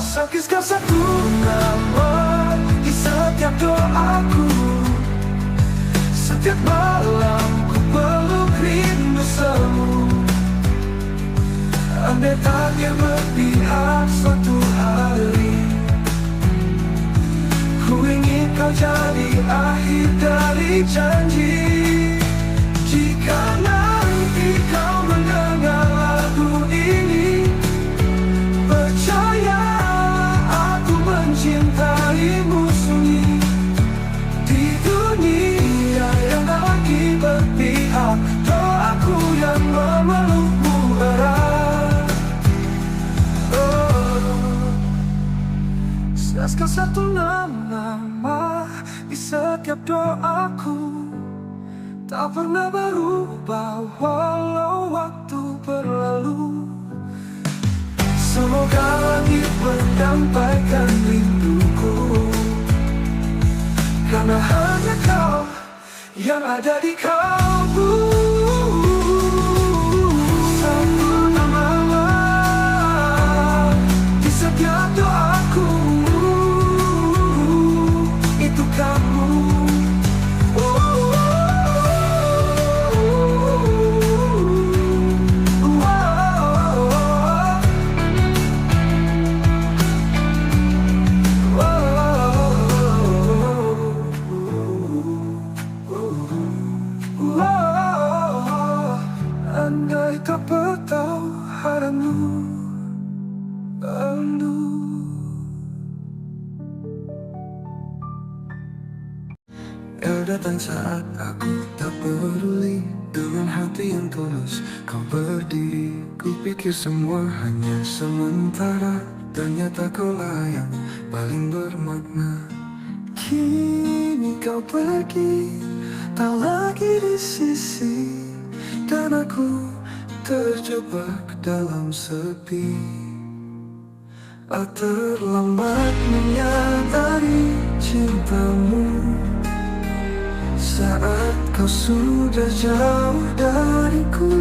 Sekisah satu nama di setiap doaku. Setiap malam ku peluk rindu semu. Andai takdir berpihak suatu hari, ku ingin kau jadi akhir dari janji. Jika nanti kau mendengar lagu ini, percaya aku mencintaimu sunyi. Di dunia yang tak lagi berpihak, doaku yang memelukmu erat. Sekal satu nama di setiap doaku, tak pernah berubah walau waktu berlalu. Semoga langit menyampaikan rinduku, karena hanya kau yang ada di kalbu. Satu nama di setiap doaku, itu kamu. Andai tak bertahu haramu rindu. Kau datang saat aku tak peduli. Dengan hati yang tulus kau berdiri. Ku pikir semua hanya sementara, ternyata kaulah yang paling bermakna. Kini kau pergi, tak lagi di sisi, dan aku terjebak dalam sepi. Terlambat menyadari cintamu saat kau sudah jauh dariku.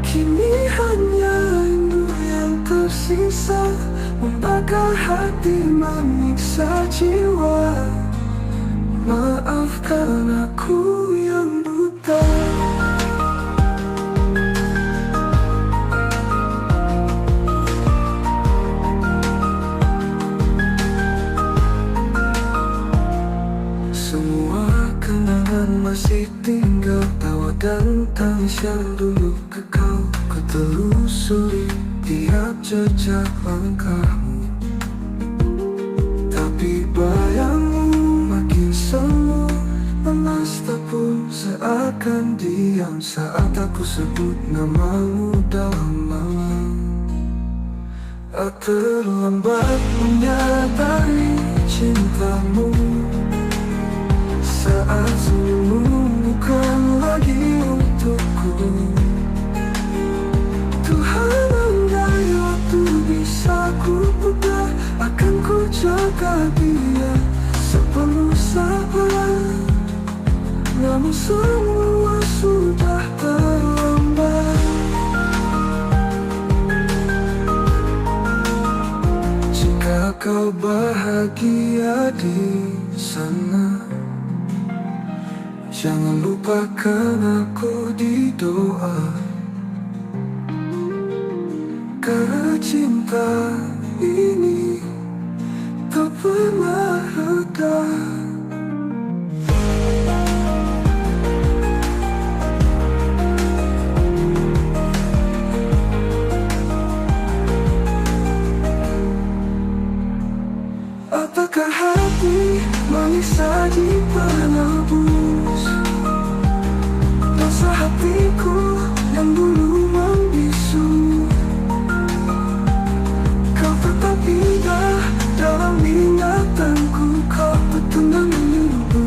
Kini hanya rindu yang tersisa, membakar hati, menyiksa jiwa. Maafkan aku yang buta. Semua kenangan masih tinggal, tawa dan tangis yang dulu kekal. Ku telusuri tiap jejak langkahmu, tapi bayangmu makin semu. Lemas tak pun seakan diam saat aku sebut namamu dalam malam. Terlambat menyadari cintamu saat senyummu bukan lagi untukku. Tuhan, andai waktu bisa ku putar, akan ku jaga dia sepenuh sabar. namun semua sudah terlambat. Jika kau bahagia di sana, jangan lupakan aku di doa. Karena cinta ini tak pernah reda. Apakah hati manis saja penebus dosa hatiku yang dulu membisu? Kau tetap indah dalam ingatanku, kau betul menunggu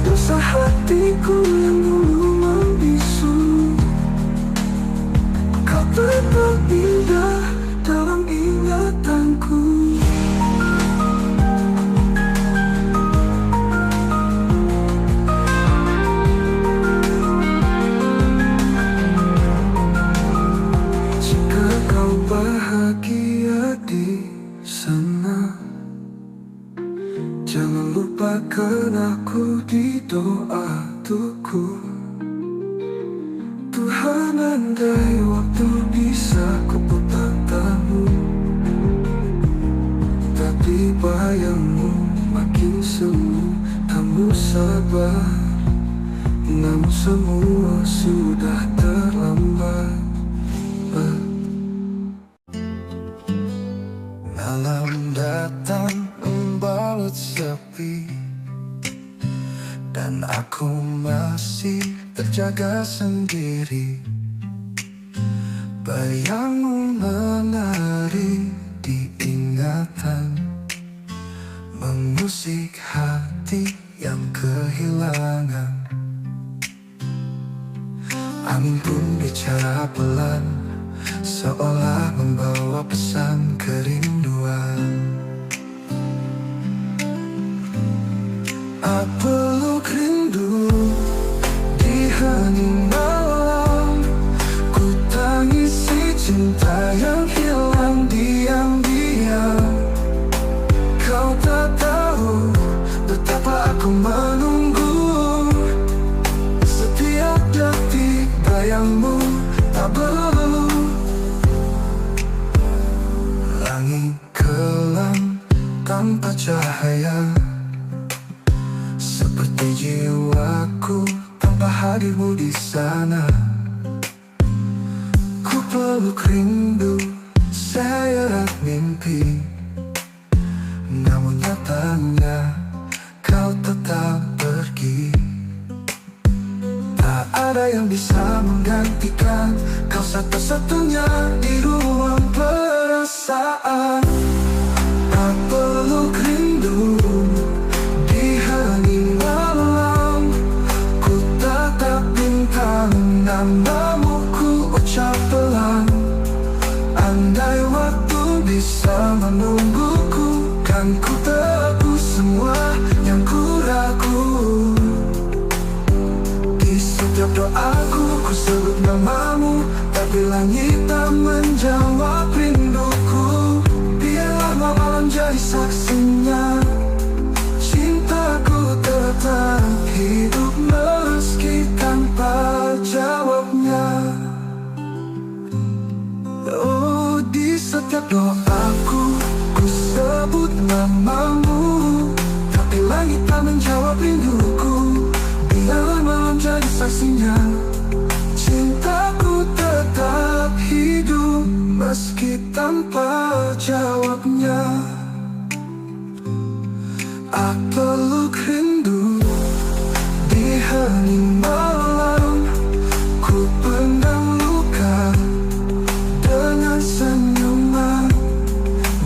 dosa hatiku yang dulu membisu. Kau tetap indah dalam ingatanku. Bahagia di sana, jangan lupakan aku di doa tuku. Tuhan, andai waktu bisa kuputar tamu, tapi bayangmu makin semu, kamu sabar, namun semua sudah terlambat. Malam datang membalut sepi, dan aku masih terjaga sendiri. Bayangmu menari di ingatan, mengusik hati yang kehilangan. Angin pun bicara pelan, seolah membawa pesan kerinduan. Aku peluk rindu di hening malam, ku tangisi cinta yang hilang diam-diam. Kau tak tahu betapa aku menunggu, setiap detik bayangmu tak berlalu. Langit kelam tanpa cahaya, seperti jiwaku tanpa hadirmu di sana. Ku peluk rindu seret mimpi, namun nyatanya kau tetap pergi. Tak ada yang bisa menggantikan kau satu-satunya di ruang perasaan. Tak peluk rindu di hening malam, ku tatap bintang, namamu ku ucap pelan. Andai waktu bisa menungguku, kan ku tebus semua yang ku ragu. Di setiap doaku ku sebut namamu, tapi langit tak menjawab rinduku. Biarlah malam jadi saksinya, cintaku tetap hidup meski tanpa jawabnya. Oh, di setiap doaku ku sebut namamu, tapi langit tak menjawab rinduku. Biarlah malam jadi saksinya, cintaku tetap hidup meski tanpa jawabnya. Aku peluk rindu di hening malam, ku pendam luka dengan senyuman.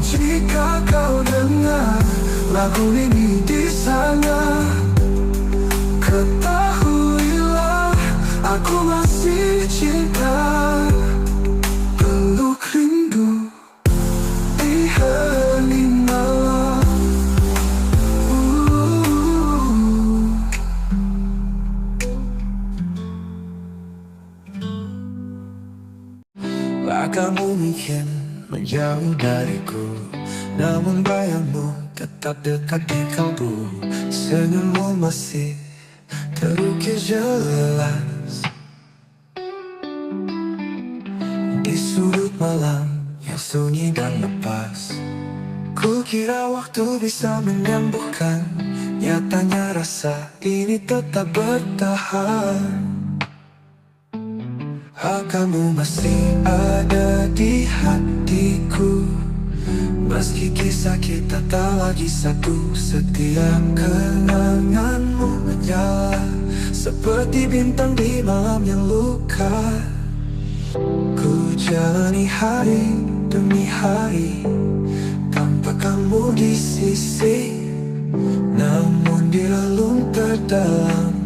Jika kau dengar lagu ini di sana, ketahuilah aku masih cinta. Peluk rindu di hening malam. Kamu mungkin menjauh dariku, namun bayangmu tetap dekat di kalbu. Senyummu masih terukir jelas di sudut malam yang sunyi dan lepas. Kukira waktu bisa menyembuhkan, nyatanya rasa ini tetap bertahan. Kamu masih ada di hatiku, meski kisah kita tak lagi satu. Setiap kenanganmu menyala seperti bintang di malam yang luka. Ku jalani hari demi hari tanpa kamu di sisi, namun di relung terdalam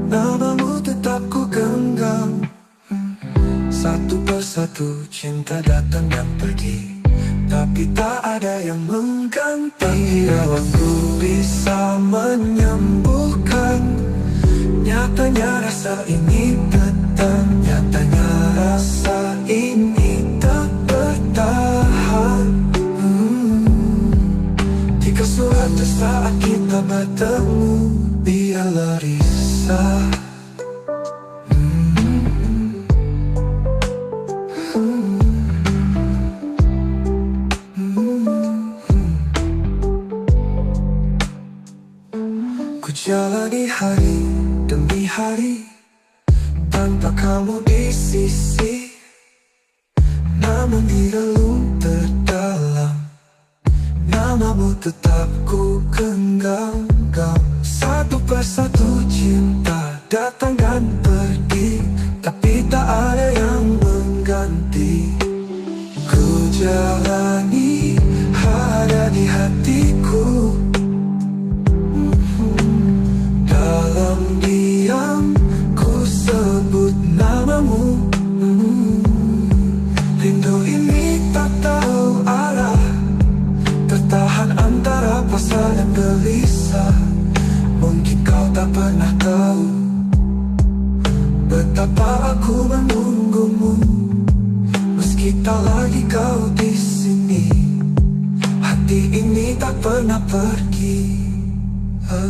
namamu tetap ku genggam. Satu persatu cinta datang dan pergi, tapi tak ada yang mengganti. Bila waktu bisa menyembuhkan, nyatanya rasa ini datang. Nyatanya rasa ini tak bertahan. Jika suatu saat kita bertemu, biarlah risau. Ku jalani hari demi hari tanpa kamu di sisi, namun di relung terdalam namamu tetap ku genggam. Satu persatu cinta datang dan pergi, tapi tak ada yang mengganti. Ku jalani ada di hatiku, dalam diam ku sebut namamu. Rindu ini tak tahu arah, tertahan antara pasrah dan gelisah. Mungkin kau tak pernah tahu betapa aku menunggumu, meski tak lagi kau di sini. Hati ini tak pernah pergi.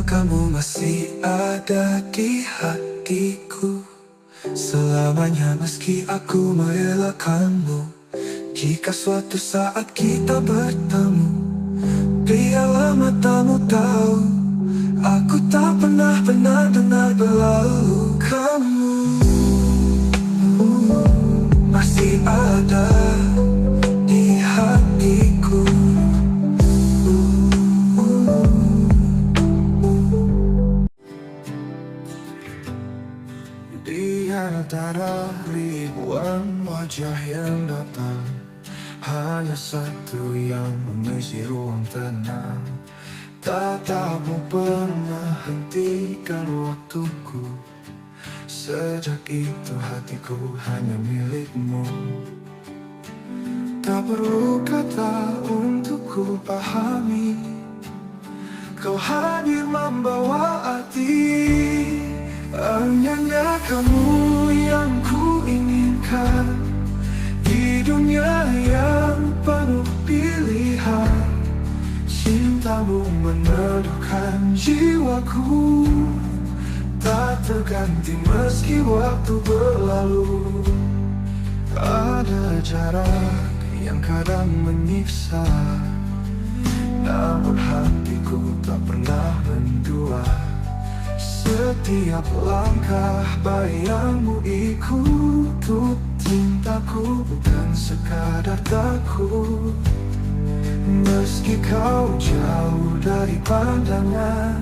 Kamu masih ada di hatiku selamanya, meski aku merelakanmu. Jika suatu saat kita bertemu, biarlah matamu tahu aku tak pernah benar-benar berlalu. Kamu masih ada di hatiku. Di antara ribuan wajah yang datang, hanya satu yang mengisi ruang tenang. Tatapmu pernah hentikan waktuku, sejak itu hatiku hanya milikmu. Tak perlu kata untuk ku pahami, kau hadir membawa arti. Hanya kamu yang ku inginkan di dunia yang penuh pilihan. Cintamu meneduhkan jiwaku, tak terganti meski waktu berlalu. Ada jarak yang kadang menyiksa, namun hatiku tak pernah mendua. Setiap langkah bayangmu ikut cintaku, bukan sekadar takut. Meski kau jauh dari pandangan,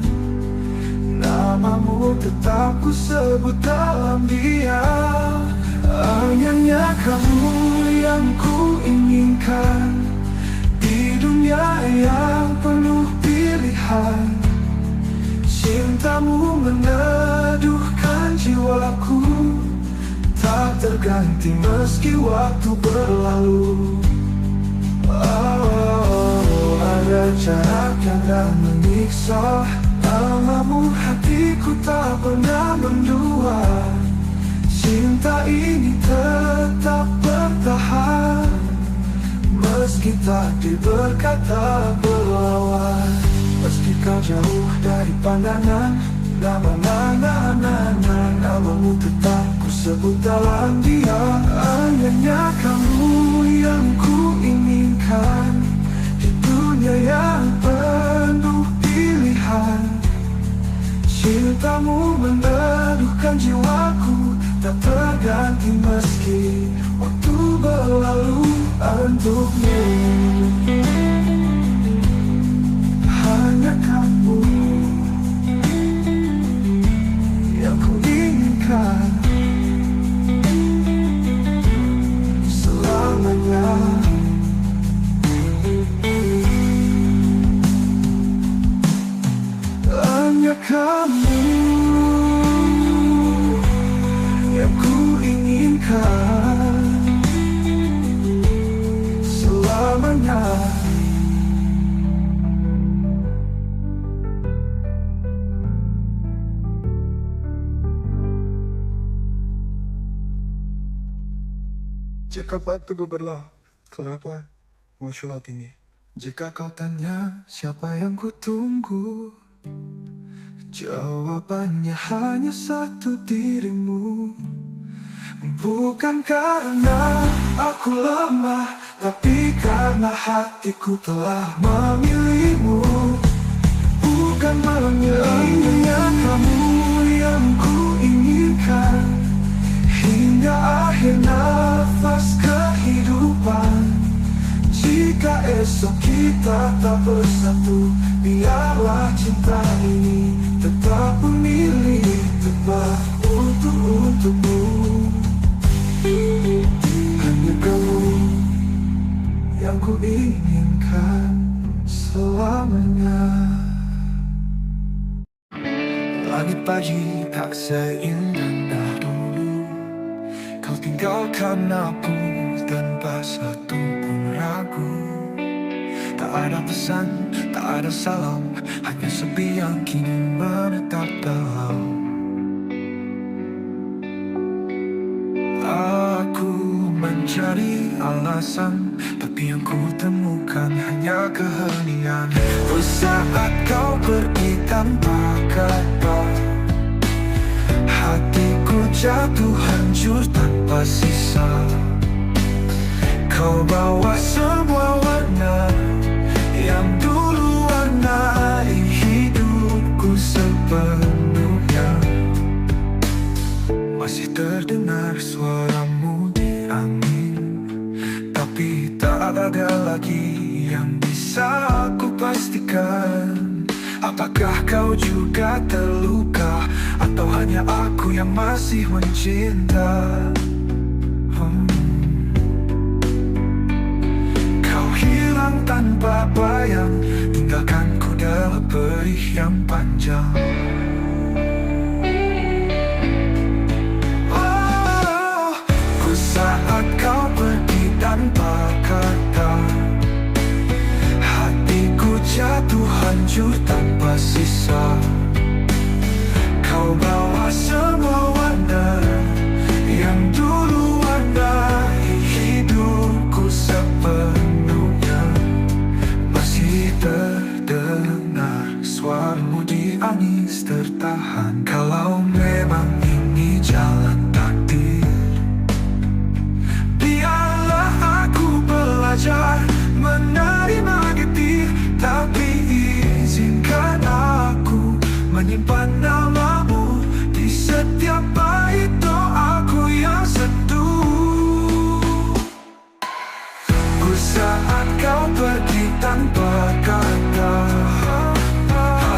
namamu tetap ku sebut dalam diam. Hanya kamu yang ku inginkan di dunia yang penuh pilihan. Cintamu meneduhkan jiwaku, tak terganti meski waktu berlalu. Ada jarak yang tak menyiksa, namamu hatiku tak pernah mendua. Cinta ini tetap bertahan. meski takdir berkata berlawan. Meski kau jauh dari pandangan, namamu tetap ku sebut dalam dia. Hanya kamu yang ku inginkan di dunia yang penuh pilihan. Cintamu meneduhkan jiwaku, tak terganti meski waktu berlalu untukmu. Hanya kamu yang ku inginkan selamanya. Hanya kamu yang ku inginkan selamanya. Jika batu berlah, kenapa muncul ini? Jika kau tanya siapa yang ku tunggu, jawabannya hanya satu, dirimu. Bukan karena aku lemah, tapi karena hatiku telah memilihmu. Bukan hanya kamu yang ku inginkan hingga akhir nafas kehidupan. Jika esok kita tak bersatu, biarlah cinta ini tetap memilih tepat untukmu. Hanya kamu yang ku inginkan selamanya. Langit pagi tak seindah dulu, kau tinggalkan aku tanpa satu pun ragu. Tak ada pesan, tak ada salam, hanya sepi yang kini menetap dalam. Aku mencari alasan, tapi yang ku temukan hanya keheningan. Saat kau pergi tanpa kata, hatiku jatuh hancur tanpa sisa. Kau bawa semua warna yang dulu warnai hidupku sepenuhnya. Masih terdengar suaramu di angin, tapi tak ada lagi yang bisa aku pastikan. Apakah kau juga terluka, atau hanya aku yang masih mencinta? Kau hilang tanpa bayang, tinggalkanku dalam perih yang panjang. Saat kau pergi tanpa kata, hatiku jatuh hancur tanpa sisa. Kau bawa semua warna yang dulu warnai hidupku sepenuhnya. Masih terdengar suaramu di angin tertahan. Kalau memang ini jalan takdir, belajar menerima getir, tapi izinkan aku menyimpan namamu di setiap bait doaku yang seduh. Saat kau pergi tanpa kata,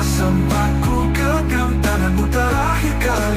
sempatku genggam tanganmu terakhir kali.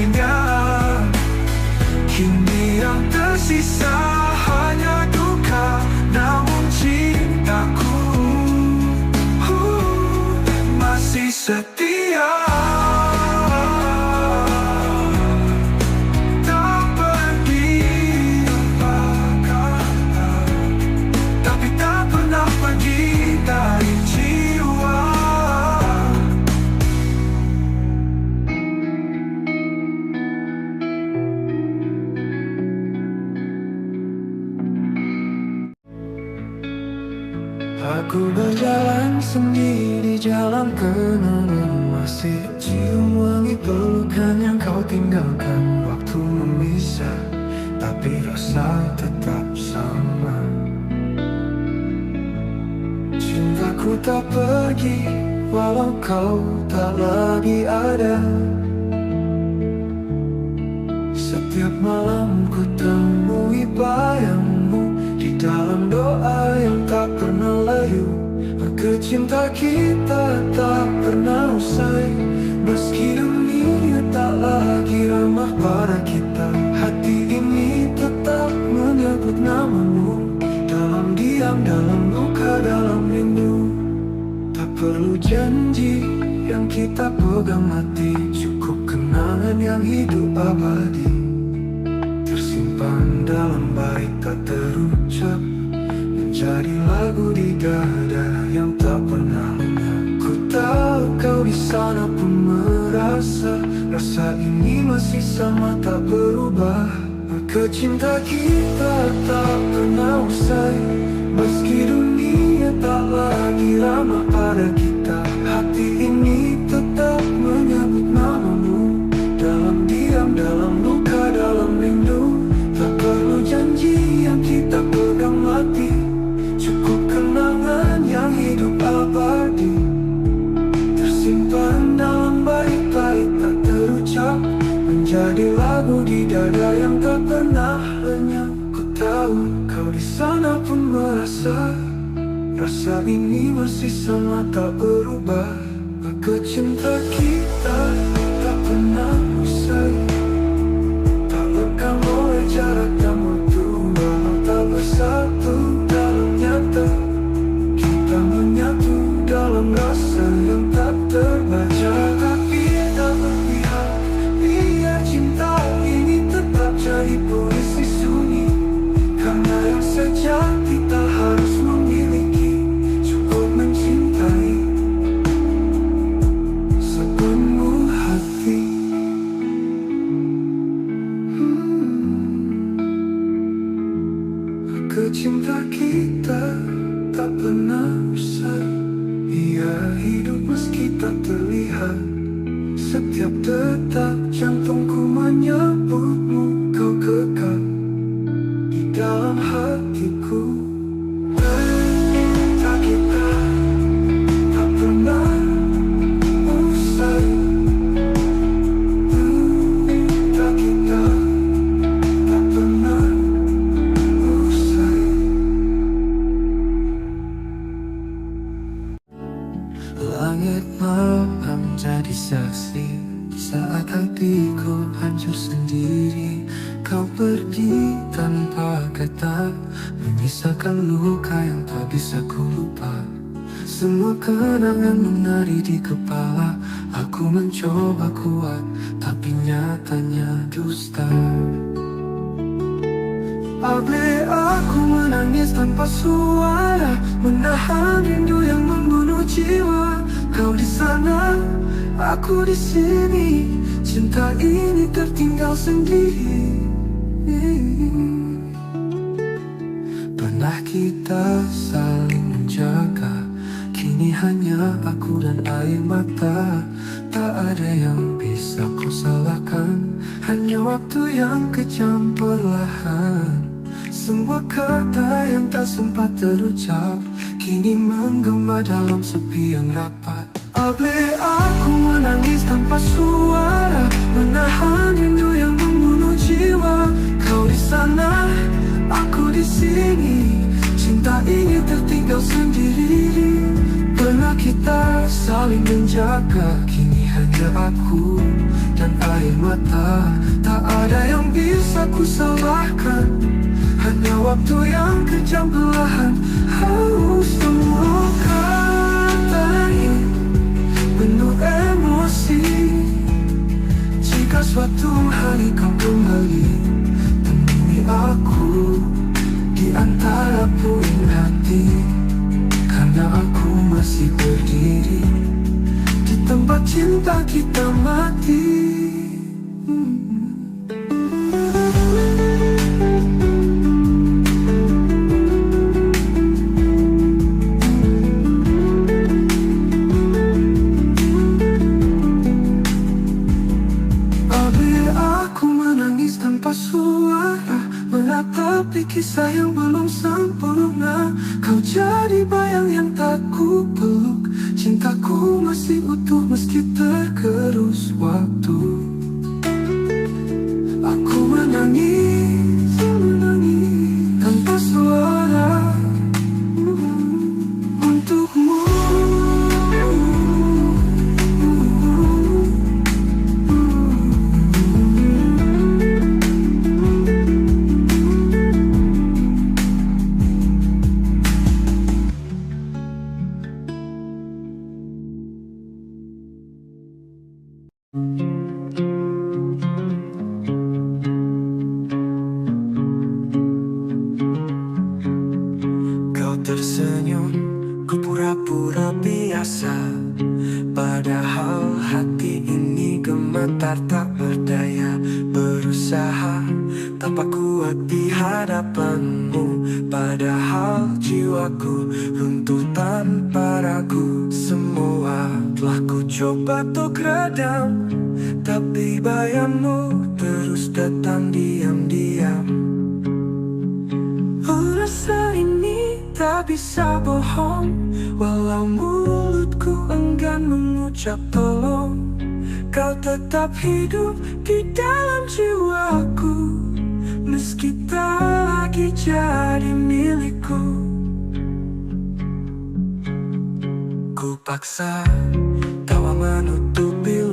Ku berjalan sendiri di jalan kenangan, masih cium wangi pelukan yang kau tinggalkan. Waktu memisah, tapi rasa tetap sama. Cintaku tak pergi, walau kau tak lagi ada. Setiap malam ku temui bayangmu di dalam doa yang tak pernah layu. Maka cinta kita tak pernah usai, meski dunia tak lagi ramah pada kita. Hati ini tetap menyebut namamu, dalam diam, dalam luka, dalam rindu. Tak perlu janji yang kita pegang mati, cukup kenangan yang hidup abadi, tersimpan dalam bait tak terucap, menjadi lagu di dada yang tak pernah lenyap. Ku tahu kau di sana pun merasa, rasa ini masih sama tak berubah. Maka cinta kita tak pernah usai, meski dunia tak lagi ramah pada kita. Hati ini tetap menyebut namamu, dalam diam, dalam luka, dalam rindu. Tak perlu janji yang kita pegang mati, cukup kenangan yang hidup abadi, tersimpan dalam bait-bait tak terucap, menjadi lagu di dada yang tak pernah lenyap. Ku tahu kau di sana pun merasa, rasa ini masih sama tak berubah. Maka cinta kita tak pernah usai, tak lekang oleh jarak dan waktu. Walau tak bersatu dalam nyata, kita menyatu dalam rasa yang tak terbaca. Tapi tak berpihak, biar cinta ini tetap jadi puisi sunyi. Karena yang sejati tak harus memiliki, cukup mencintai sepenuh hati. Cinta kita tak pernah usai, ia hidup meski tak terlihat. Setiap detak jantungku menyebutmu, kau kekal di dalam hatiku. Cinta kita tak pernah usai, cinta kita tak pernah usai. Langit malam jadi saksi saat hatiku hancur sendiri. Kau pergi tanpa kata, memisahkan luka yang tak bisa ku lupa. Semua kenangan menari di kepala, aku mencoba kuat, tapi nyatanya dusta. Abe aku menangis tanpa suara, menahan rindu yang membunuh jiwa. Kau di sana, aku di sini, cinta ini tertinggal sendiri. Pernah kita saling menjaga, kini hanya aku dan air mata. Tak ada yang bisa kau salahkan, hanya waktu yang kejam perlahan. Semua kata yang tak sempat terucap, kini menggema dalam sepi yang rapat. Abe aku menangis tanpa suara, menahan rindu yang membunuh jiwa. Kau di sana, aku di sini, cinta ini tertinggal sendiri. Pernah kita saling menjaga, kini hanya aku dan air mata. Tak ada yang bisa ku salahkan, hanya waktu yang kejam perlahan. Semua kata ini penuh emosi. Jika suatu hari kau kembali, temui aku di antara puing hati. Karena aku masih berdiri di tempat cinta kita mati. aku menangis tanpa suara, menatapi kisah yang belum sempurna. Kau jadi bayang yang tak ku peluk, cintaku masih utuh meski tergerus waktu. Aku menangis, menangis tanpa suara untukmu. Kau tersenyum, ku pura-pura biasa, padahal hati ini gemetar tak berdaya. Berusaha tanpa kuat di hadapanmu, padahal jiwaku runtuh tanpa ragu. Semua telah ku coba untuk redam, tapi bayangmu terus datang diam-diam. Rasa ini tak bisa bohong, walau mulutku enggan mengucap tolong. Kau tetap hidup di dalam jiwaku, meski tak lagi jadi milikku. Ku paksa tawa menutupi